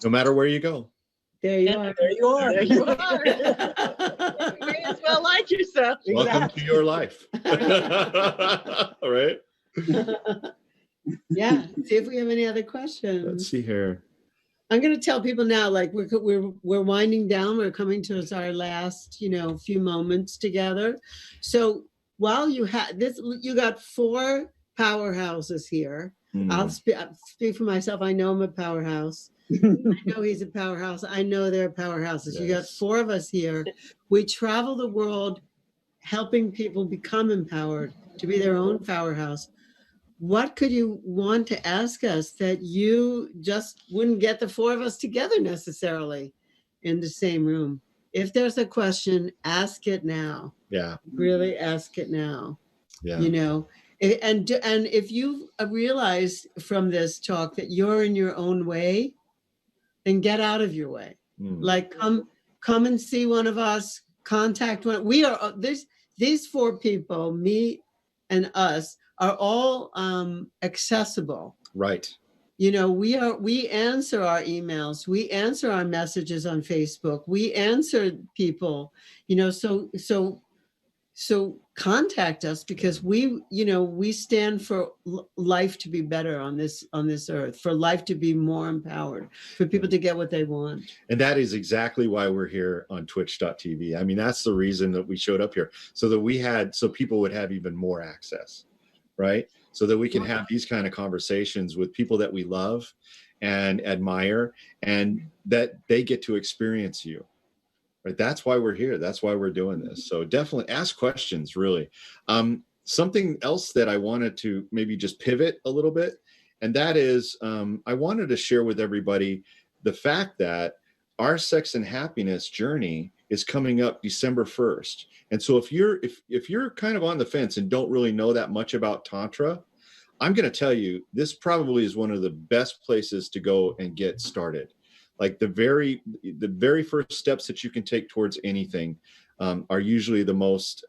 S2: No matter where you go.
S1: There you are.
S3: There you are. There you are. You may as well like yourself.
S2: Welcome to your life. All right.
S1: Yeah. See if we have any other questions.
S2: Let's see here.
S1: I'm going to tell people now, like we're winding down. We're coming to our last, few moments together. So while you had this, you got 4 powerhouses here. I'll speak for myself. I know I'm a powerhouse. I know he's a powerhouse. I know they're powerhouses. Yes. You got 4 of us here. We travel the world helping people become empowered to be their own powerhouse. What could you want to ask us that you just wouldn't get the 4 of us together necessarily in the same room? If there's a question, ask it now.
S2: Yeah.
S1: Really ask it now.
S2: Yeah.
S1: And if you realize from this talk that you're in your own way, then get out of your way. Like come and see one of us, contact one. We are these 4 people, me and us, are all accessible.
S2: Right.
S1: We answer our emails, we answer our messages on Facebook, we answer people, so contact us, because we stand for life to be better on this earth, for life to be more empowered, for people to get what they want. And
S2: that is exactly why we're here on twitch.tv. I mean, that's the reason that we showed up here, so people would have even more access, right? So that we can have these kind of conversations with people that we love and admire, and that they get to experience you. Right. That's why we're here. That's why we're doing this. So definitely ask questions, really. Something else that I wanted to maybe just pivot a little bit, and that is I wanted to share with everybody the fact that our Sex and Happiness journey is coming up December 1st. And so if you're kind of on the fence and don't really know that much about Tantra, I'm going to tell you, this probably is one of the best places to go and get started. Like the very first steps that you can take towards anything are usually the most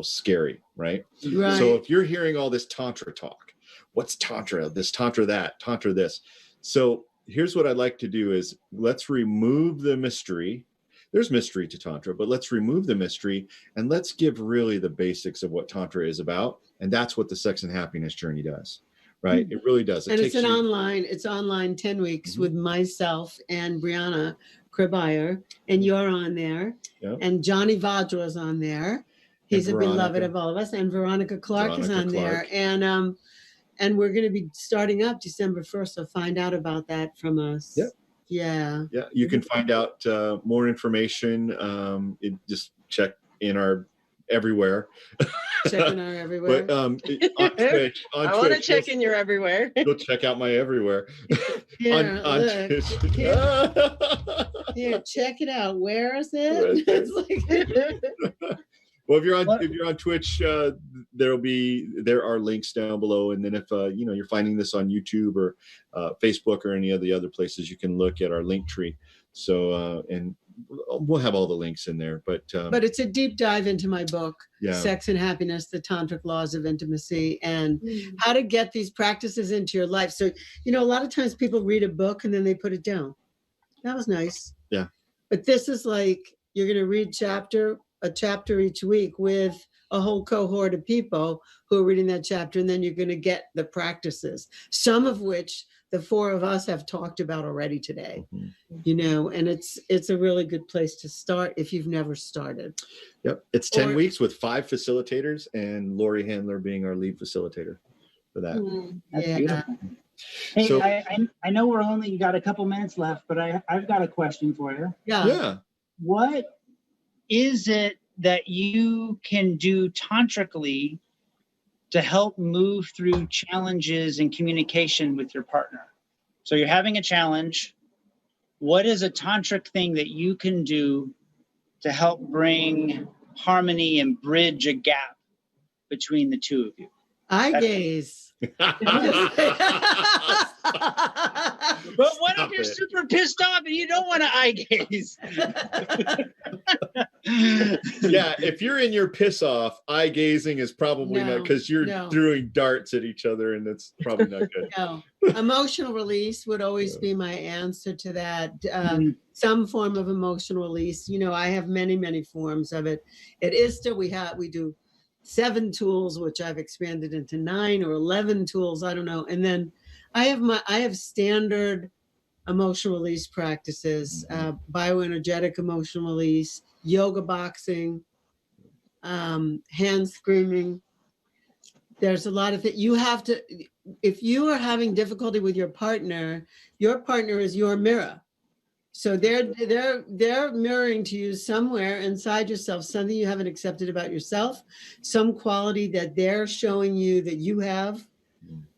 S2: scary, right? So if you're hearing all this Tantra talk, what's Tantra? This Tantra that, Tantra this. So here's what I'd like to do is, let's remove the mystery. There's mystery to Tantra, but let's remove the mystery and let's give really the basics of what Tantra is about. And that's what the Sex and Happiness journey does. Right. It really does.
S1: It's online 10 weeks with myself and Brianna Kribayer, and you're on there. Yep. And Johnny Vajra is on there. He's a beloved of all of us. And Veronica Clark is on there. And we're going to be starting up December 1st. So find out about that from us. Yep. Yeah. Yeah. You can find out more information. Just check in our everywhere. Checking our everywhere. But on Twitch, I want to check in your everywhere. Go check out my everywhere. Here, on Twitch. Here, check it out. Where is it? It's like well, if you're on Twitch,
S2: there are links down below. And then if, you're finding this on YouTube or Facebook or any of the other places, you can look at our link tree. So, and we'll have all the links in there, but
S1: it's a deep dive into my book,
S2: Yeah.
S1: Sex and Happiness, the Tantric Laws of Intimacy, and how to get these practices into your life. So, a lot of times people read a book and then they put it down. That was nice.
S2: Yeah.
S1: But this is like, you're going to read a chapter each week with a whole cohort of people who are reading that chapter, and then you're going to get the practices, some of which the four of us have talked about already today. And it's a really good place to start if you've never started.
S2: Yep. It's 10 weeks with 5 facilitators, and Laurie Handler being our lead facilitator for that.
S4: That's
S1: Yeah.
S4: beautiful. Hey,
S2: So-
S4: I know we're only got a couple minutes left, but I've got a question for you.
S2: Yeah.
S4: What is it that you can do tantrically to help move through challenges in communication with your partner? So you're having a challenge. What is a tantric thing that you can do to help bring harmony and bridge a gap between the two of you?
S1: Eye gaze.
S4: But what
S2: Stop
S4: if you're
S2: it.
S4: super pissed off and you don't want to eye gaze?
S2: Yeah, if you're in your piss off, eye gazing is probably not, because you're throwing darts at each other, and that's probably not good.
S1: No. Emotional release would always be my answer to that. Some form of emotional release. I have many, many forms of it. At ISTA, we do 7 tools, which I've expanded into 9 or 11 tools. I don't know. And then I have standard emotional release practices, bioenergetic emotional release, yoga boxing, hand screaming. There's a lot of it. You have to, if you are having difficulty with your partner is your mirror. So they're mirroring to you somewhere inside yourself, something you haven't accepted about yourself, some quality that they're showing you that you have,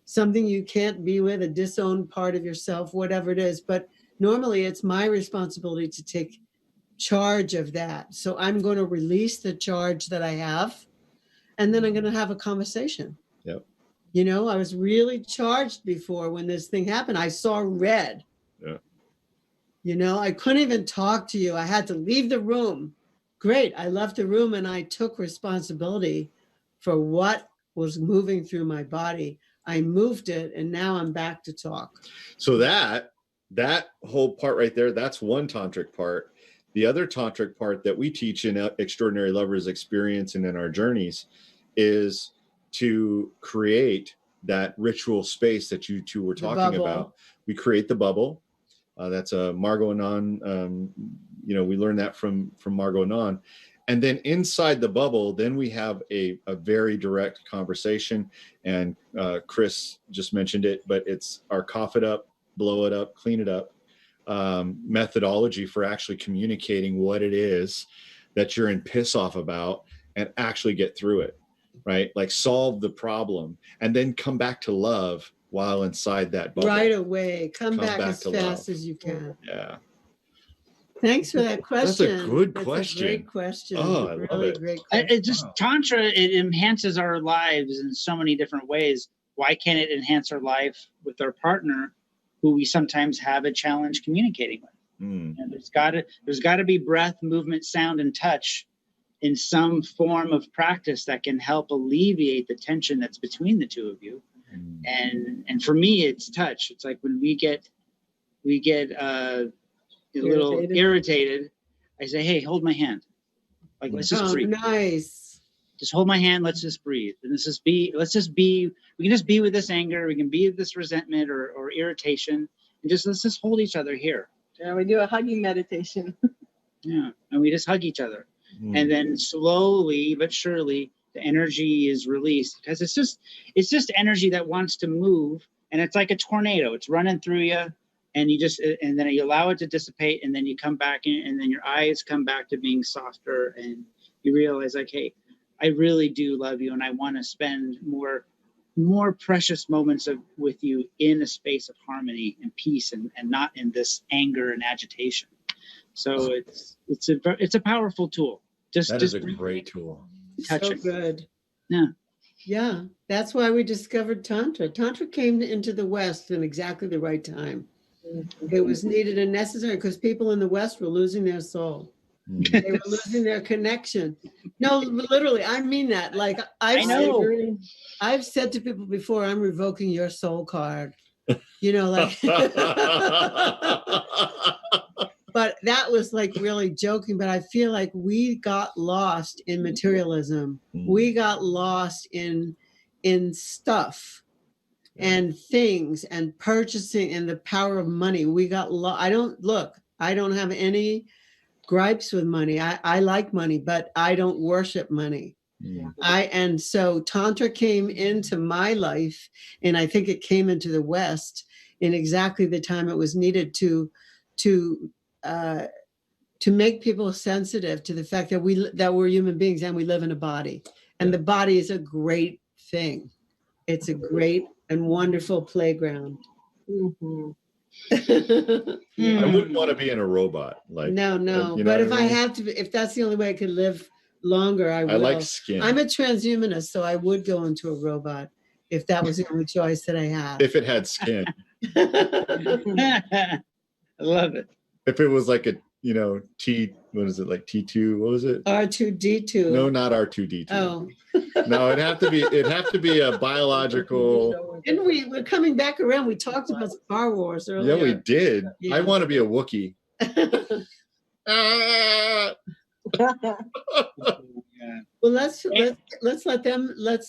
S1: something you can't be with, a disowned part of yourself, whatever it is. But normally it's my responsibility to take charge of that. So I'm going to release the charge that I have, and then I'm going to have a conversation.
S2: Yep.
S1: I was really charged before when this thing happened. I saw red.
S2: Yeah.
S1: I couldn't even talk to you. I had to leave the room. Great. I left the room and I took responsibility for what was moving through my body. I moved it, and now I'm back to talk.
S2: So that whole part right there, that's one tantric part. The other tantric part that we teach in Extraordinary Lovers Experience and in our journeys is to create that ritual space that you two were talking about. We create the bubble. That's Margot Anand. We learned that from Margot Anand. And then inside the bubble, then we have a very direct conversation. And Chris just mentioned it, but it's our cough it up, blow it up, clean it up methodology for actually communicating what it is that you're in piss off about and actually get through it, right? Like solve the problem and then come back to love while inside that bubble.
S1: Right away. Come back as
S2: to
S1: fast
S2: love.
S1: as you can.
S2: Yeah.
S1: Thanks for that question.
S2: That's a good question.
S1: A great question.
S2: Oh, I love
S1: really
S2: it.
S1: Great question.
S4: It just Tantra, it enhances our lives in so many different ways. Why can't it enhance our life with our partner, who we sometimes have a challenge communicating with? There's got to be breath, movement, sound, and touch in some form of practice that can help alleviate the tension that's between the two of you. And for me, it's touch. It's like when we get a little irritated, I say, hey, hold my hand. Like, let's just breathe.
S1: Nice.
S4: Just hold my hand. Let's just breathe. And we can just be with this anger. We can be with this resentment or irritation. And let's just hold each other here.
S3: Yeah, we do a hugging meditation.
S4: Yeah. And we just hug each other. And then slowly but surely the energy is released, because it's just energy that wants to move. And it's like a tornado. It's running through you. And and then you allow it to dissipate, and then you come back in, and then your eyes come back to being softer, and you realize, like, hey, I really do love you, and I want to spend more precious moments with you in a space of harmony and peace, and not in this anger and agitation. So it's a powerful tool.
S2: That is a great tool.
S4: Touch
S1: so
S4: it.
S1: good.
S4: Yeah.
S1: Yeah, that's why we discovered Tantra. Tantra came into the West in exactly the right time. It was needed and necessary because people in the West were losing their soul. They were losing their connection. No, literally, I mean that. Like
S4: I know.
S1: I've said to people before, I'm revoking your soul card. You know, like, but that was like really joking. But I feel like we got lost in materialism. We got lost in stuff and things and purchasing and the power of money. We got I don't have any gripes with money. I like money, but I don't worship money. And so Tantra came into my life, and I think it came into the West in exactly the time it was needed to make people sensitive to the fact that we're human beings and we live in a body, and the body is a great thing. It's a great and wonderful playground.
S3: Mm-hmm.
S2: I wouldn't want to be in a robot. Like
S1: no,
S2: you know
S1: but if
S2: I
S1: I
S2: mean?
S1: had to, if that's the only way I could live longer, I will.
S2: I like skin.
S1: I'm a transhumanist, so I would go into a robot if that was the only choice that I had.
S2: If it had skin.
S4: I love it.
S2: If it was like a, you know, what is it, like T2? What was it?
S1: R2D2.
S2: No, not R2D2.
S1: Oh.
S2: No, it'd have to be a biological.
S1: And we're coming back around. We talked about Star Wars earlier.
S2: Yeah, we did.
S1: Yeah.
S2: I want to be a Wookiee. Ah!
S1: Well, let's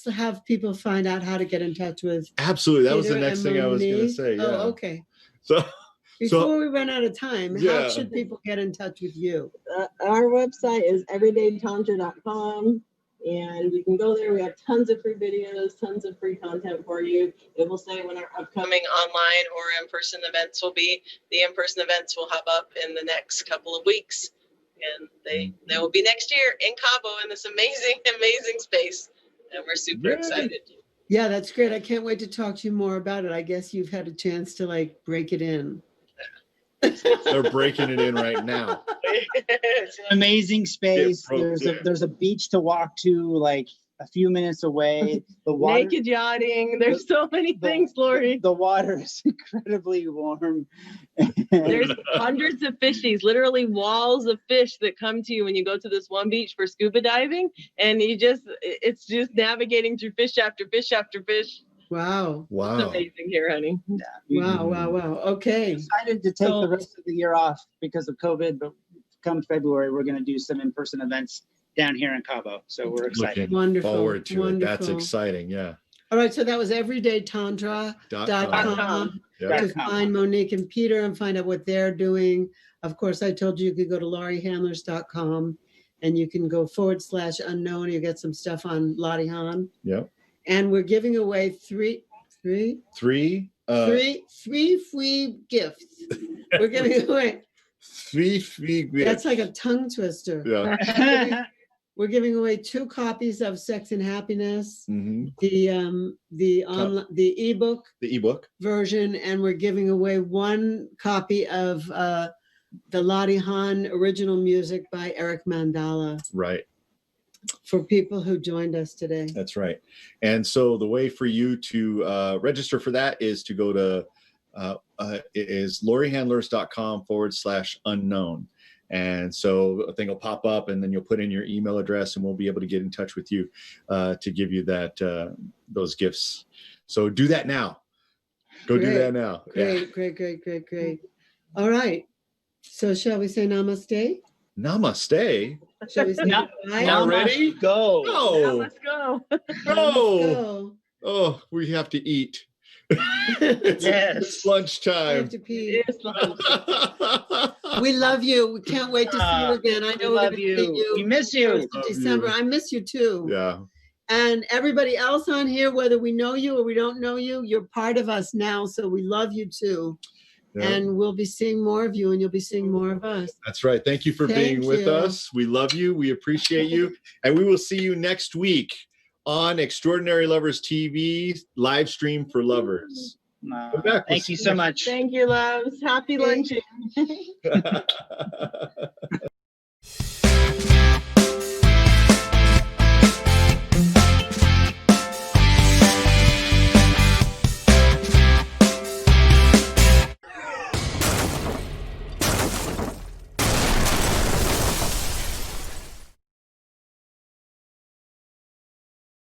S1: have people find out how to get in touch with.
S2: Absolutely, that was the
S1: Peter
S2: next
S1: and
S2: thing I was going to
S1: Monique.
S2: say. Yeah.
S1: Oh, okay.
S2: So
S1: before we run out of time,
S2: Yeah.
S1: how should people get in touch with you?
S3: Our website is everydaytantra.com, and you can go there. We have tons of free videos, tons of free content for you. It will say when our upcoming online or in-person events will be. The in-person events will hop up in the next couple of weeks, and they will be next year in Cabo in this amazing space, and we're super excited.
S1: Yeah, that's great. I can't wait to talk to you more about it. I guess you've had a chance to like break it in.
S2: they're breaking it in right now.
S4: It's an amazing space. There's a beach to walk to like a few minutes away. The water,
S3: naked yachting. There's so many things, Laurie.
S4: The water is incredibly warm.
S3: There's hundreds of fishies, literally walls of fish that come to you when you go to this one beach for scuba diving, and it's just navigating through fish after fish after fish.
S1: Wow.
S3: It's amazing here, honey.
S1: Yeah. Wow. Okay.
S4: Excited to take the rest of the year off because of COVID, but come February, we're going to do some in-person events down here in Cabo. So we're excited.
S1: Wonderful.
S2: Forward to it. That's
S1: Wonderful.
S2: exciting. Yeah.
S1: All right. So that was everydaytantra.com.
S2: Yeah.
S1: To find Monique and Peter and find out what they're doing. Of course, I told you could go to lauriehandlers.com and you can go /unknown. You get some stuff on Lottie Han.
S2: Yep.
S1: And we're giving away three free gifts. We're giving away
S2: three free gifts.
S1: That's like a tongue twister.
S2: Yeah.
S1: We're giving away 2 copies of Sex and Happiness, the ebook,
S2: the ebook
S1: version, and we're giving away 1 copy of the Lottie Han original music by Eric Mandala.
S2: Right.
S1: For people who joined us today.
S2: That's right. And so the way for you to register for that is to go to lauriehandlers.com /unknown. And so a thing will pop up and then you'll put in your email address and we'll be able to get in touch with you to give you those gifts. So do that now. Do that now.
S1: Great. All right. So shall we say namaste?
S2: Namaste.
S1: Shall we say goodbye?
S2: Already?
S4: Go.
S3: Now let's go.
S2: Go. Oh, we have to eat. It's lunchtime.
S1: I have to pee.
S3: It's lunch.
S1: We love you. We can't wait to see you again. I know
S4: We
S1: we're
S4: love
S1: gonna
S4: you.
S1: see you.
S4: We miss you.
S1: First of December. I miss you too.
S2: Yeah.
S1: And everybody else on here, whether we know you or we don't know you, you're part of us now. So we love you too. Yeah. And we'll be seeing more of you and you'll be seeing more of us.
S2: That's right. Thank you for being with us. We love you. We appreciate you. And we will see you next week on Extraordinary Lovers TV live stream for lovers.
S4: Thank you so much.
S3: Thank you, loves. Happy luncheon.